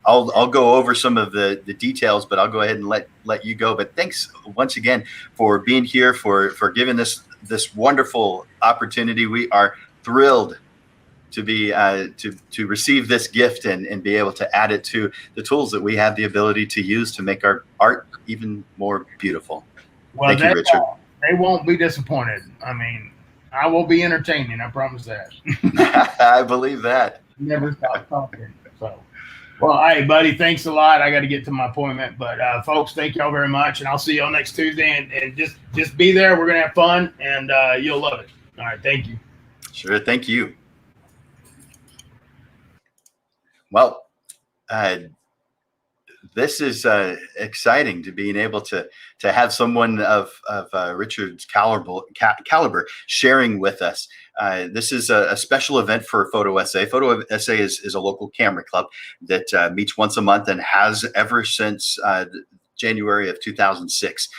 I'll go over some of the details, but I'll go ahead and let you go. But thanks once again for being here, for giving this wonderful opportunity. We are thrilled to be to receive this gift and be able to add it to the tools that we have the ability to use to make our art even more beautiful. Well, thank you, Richard. They won't be disappointed. I mean, I will be entertaining. I promise that. I believe that. Never stop talking. So, well, hey, buddy, thanks a lot. I got to get to my appointment, but folks, thank y'all very much, and I'll see y'all next Tuesday. And just be there. We're gonna have fun, and you'll love it. All right, thank you. Sure, thank you. Well, this is exciting, to being able to have someone of Richard's caliber sharing with us. This is a special event for Photo SA. Photo SA is a local camera club that meets once a month and has ever since January of 2006.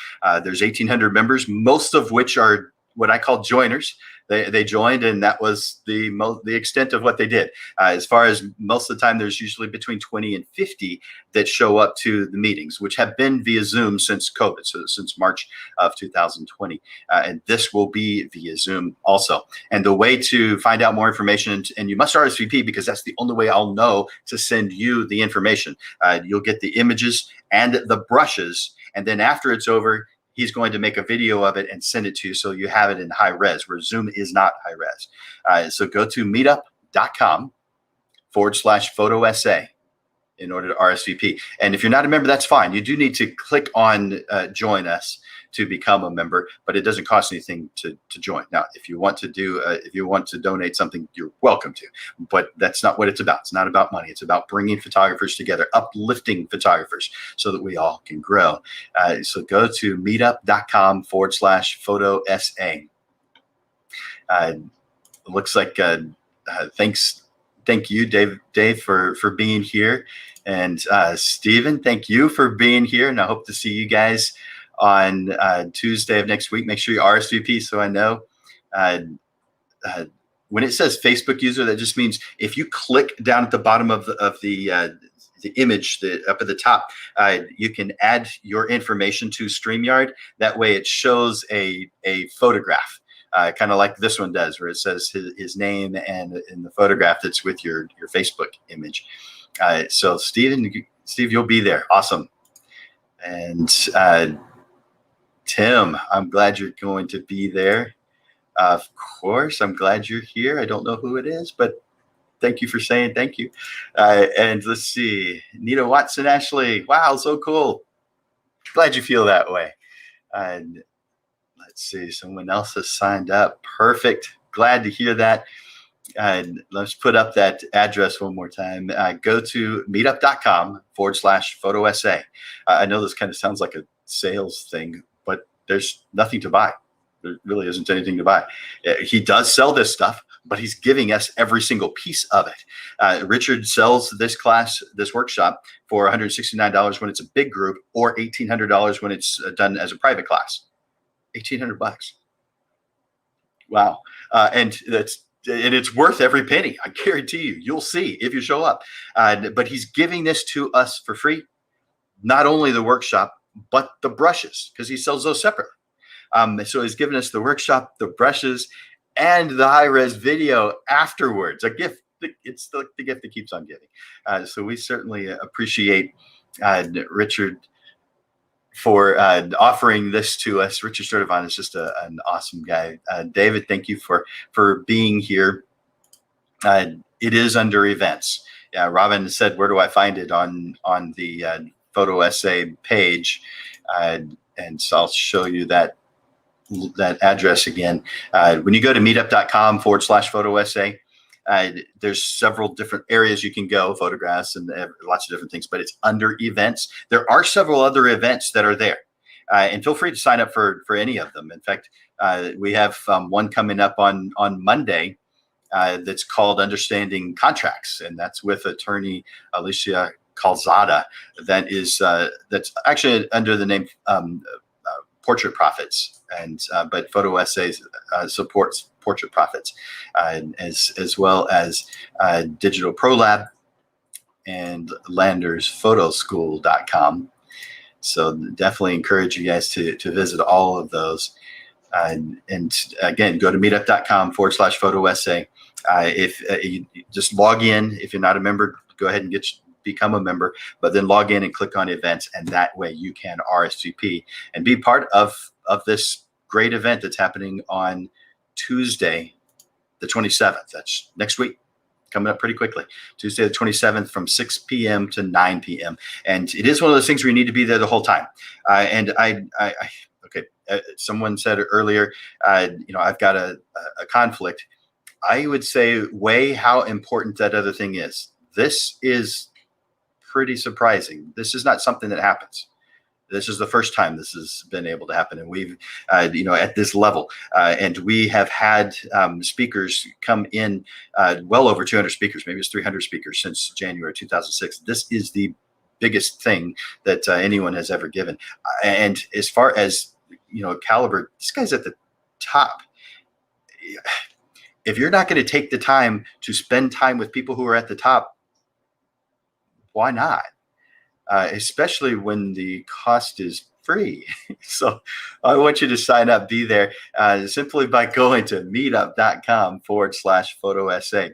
There's 1,800 members, most of which are what I call joiners. They joined, and that was the extent of what they did. As far as most of the time, there's usually between 20 and 50 that show up to the meetings, which have been via Zoom since COVID, so since March of 2020. And this will be via Zoom also. And the way to find out more information, and you must RSVP, because that's the only way I'll know to send you the information. You'll get the images and the brushes, and then after it's over, he's going to make a video of it and send it to you, so you have it in high res, where Zoom is not high res. So go to meetup.com/photo SA in order to RSVP. And if you're not a member, that's fine. You do need to click on join us to become a member, but it doesn't cost anything to join. Now, if you want to donate something, you're welcome to, but that's not what it's about. It's not about money. It's about bringing photographers together, uplifting photographers so that we all can grow. So go to meetup.com/photo SA. Looks like thank you, Dave, for being here. And Stephen, thank you for being here. And I hope to see you guys on Tuesday of next week. Make sure you RSVP so I know. When it says Facebook user, that just means if you click down at the bottom of the image up at the top, you can add your information to StreamYard. That way it shows a photograph, kind of like this one does, where it says his name and in the photograph that's with your Facebook image. So Steve, you'll be there. Awesome. And Tim, I'm glad you're going to be there. Of course, I'm glad you're here. I don't know who it is, but thank you for saying thank you. And let's see, Nita Watson, Ashley. Wow, so cool. Glad you feel that way. And let's see, someone else has signed up. Perfect. Glad to hear that. And let's put up that address one more time. Go to meetup.com/photo SA. I know this kind of sounds like a sales thing, but there's nothing to buy. There really isn't anything to buy. He does sell this stuff, but he's giving us every single piece of it. Richard sells this workshop for $169 when it's a big group, or $1,800 when it's done as a private class. $1,800. Wow. And it's worth every penny. I guarantee you. You'll see if you show up. But he's giving this to us for free. Not only the workshop, but the brushes, because he sells those separately. So he's given us the workshop, the brushes, and the high-res video afterwards. A gift. It's the gift that keeps on giving. So we certainly appreciate Richard for offering this to us. Richard Sturdevant is just an awesome guy. David, thank you for being here. It is under events. Robin said, where do I find it on the Photo SA page? And so I'll show you that address again. When you go to meetup.com/photo SA, there's several different areas you can go, photographs and lots of different things, but it's under events. There are several other events that are there, and feel free to sign up for any of them. In fact, we have one coming up on Monday that's called Understanding Contracts, and that's with Attorney Alicia Calzada that's actually under the name Portrait Profits, and but Photo Essays supports Portrait Profits, as well as Digital Pro Lab and landersphotoschool.com. So definitely encourage you guys to visit all of those. And again, go to meetup.com/photo essay. If you just log in, if you're not a member, go ahead and become a member, but then log in and click on events, and that way you can RSVP and be part of this great event that's happening on Tuesday, the 27th. That's next week, coming up pretty quickly. Tuesday the 27th from 6 p.m. to 9 p.m. And it is one of those things where you need to be there the whole time. And okay, someone said earlier, I've got a conflict. I would say weigh how important that other thing is. This is pretty surprising. This is not something that happens. This is the first time this has been able to happen, and we've, at this level, and we have had speakers come in, well over 200 speakers, maybe it's 300 speakers since January 2006. This is the biggest thing that anyone has ever given. And as far as, caliber, this guy's at the top. If you're not going to take the time to spend time with people who are at the top, why not? Especially when the cost is free. So I want you to sign up, be there simply by going to meetup.com/photo essay.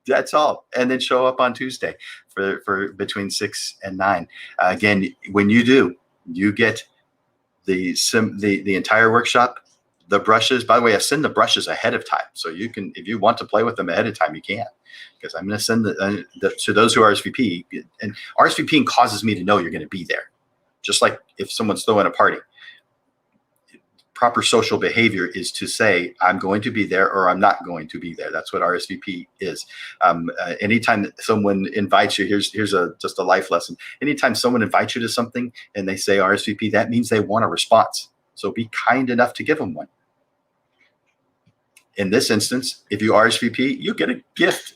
That's all. And then show up on Tuesday for between 6 and 9. Again, when you do, you get the entire workshop, the brushes. By the way, I send the brushes ahead of time. So you can, if you want to play with them ahead of time, you can. Because I'm going to send to those who RSVP, and RSVPing causes me to know you're going to be there. Just like if someone's throwing a party, proper social behavior is to say, I'm going to be there or I'm not going to be there. That's what RSVP is. Anytime that someone invites you, here's just a life lesson. Anytime someone invites you to something and they say RSVP, that means they want a response. So be kind enough to give them one. In this instance, if you RSVP, you get a gift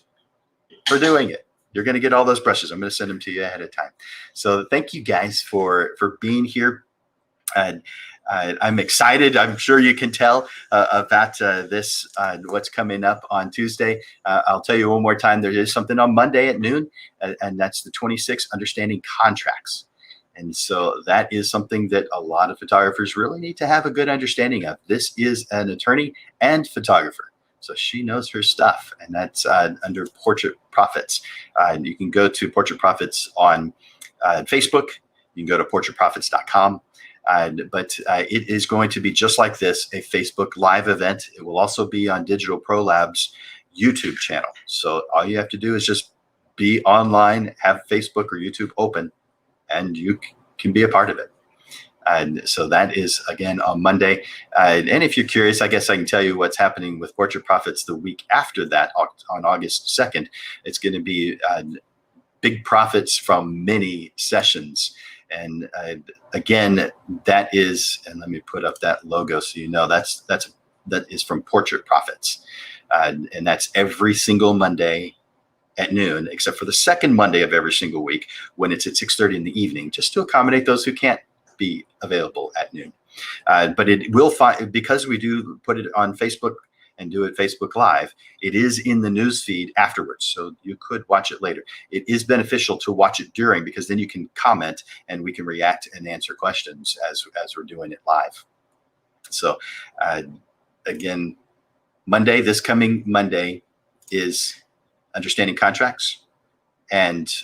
for doing it. You're going to get all those brushes. I'm going to send them to you ahead of time. So thank you guys for being here. I'm excited. I'm sure you can tell about this, what's coming up on Tuesday. I'll tell you one more time, there is something on Monday at noon, and that's the 26th, Understanding Contracts. And so that is something that a lot of photographers really need to have a good understanding of. This is an attorney and photographer, so she knows her stuff, and that's under Portrait Profits. You can go to Portrait Profits on Facebook. You can go to portraitprofits.com. But it is going to be just like this, a Facebook Live event. It will also be on Digital Pro Lab's YouTube channel. So all you have to do is just be online, have Facebook or YouTube open, and you can be a part of it. And so that is, again, on Monday. And if you're curious, I guess I can tell you what's happening with Portrait Profits the week after that, on August 2nd. It's going to be big profits from many sessions. And again, that is, and let me put up that logo so you know, that is from Portrait Profits. And that's every single Monday at noon, except for the second Monday of every single week when it's at 6:30 in the evening, just to accommodate those who can't be available at noon. But it will find, because we do put it on Facebook and do it Facebook Live, it is in the news feed afterwards, so you could watch it later. It is beneficial to watch it during, because then you can comment and we can react and answer questions as we're doing it live. So again, Monday, this coming Monday, is Understanding Contracts, and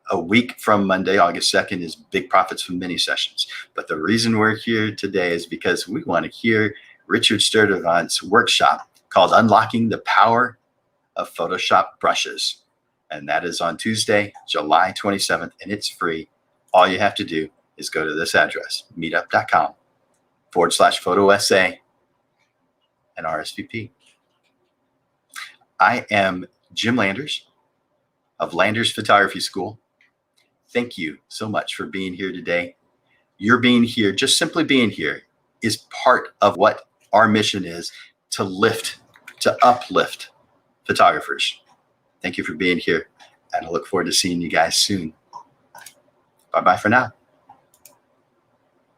a week from Monday, August 2nd, is Big Profits from Mini Sessions. But the reason we're here today is because we want to hear Richard Sturdevant's workshop called Unlocking the Power of Photoshop Brushes. And that is on Tuesday, July 27th, and it's free. All you have to do is go to this address, meetup.com/photo essay, and RSVP. I am Jim Landers of Landers Photography School. Thank you so much for being here today. Your being here, just simply being here, is part of what our mission is, to uplift photographers. Thank you for being here. And I look forward to seeing you guys soon. Bye-bye for now.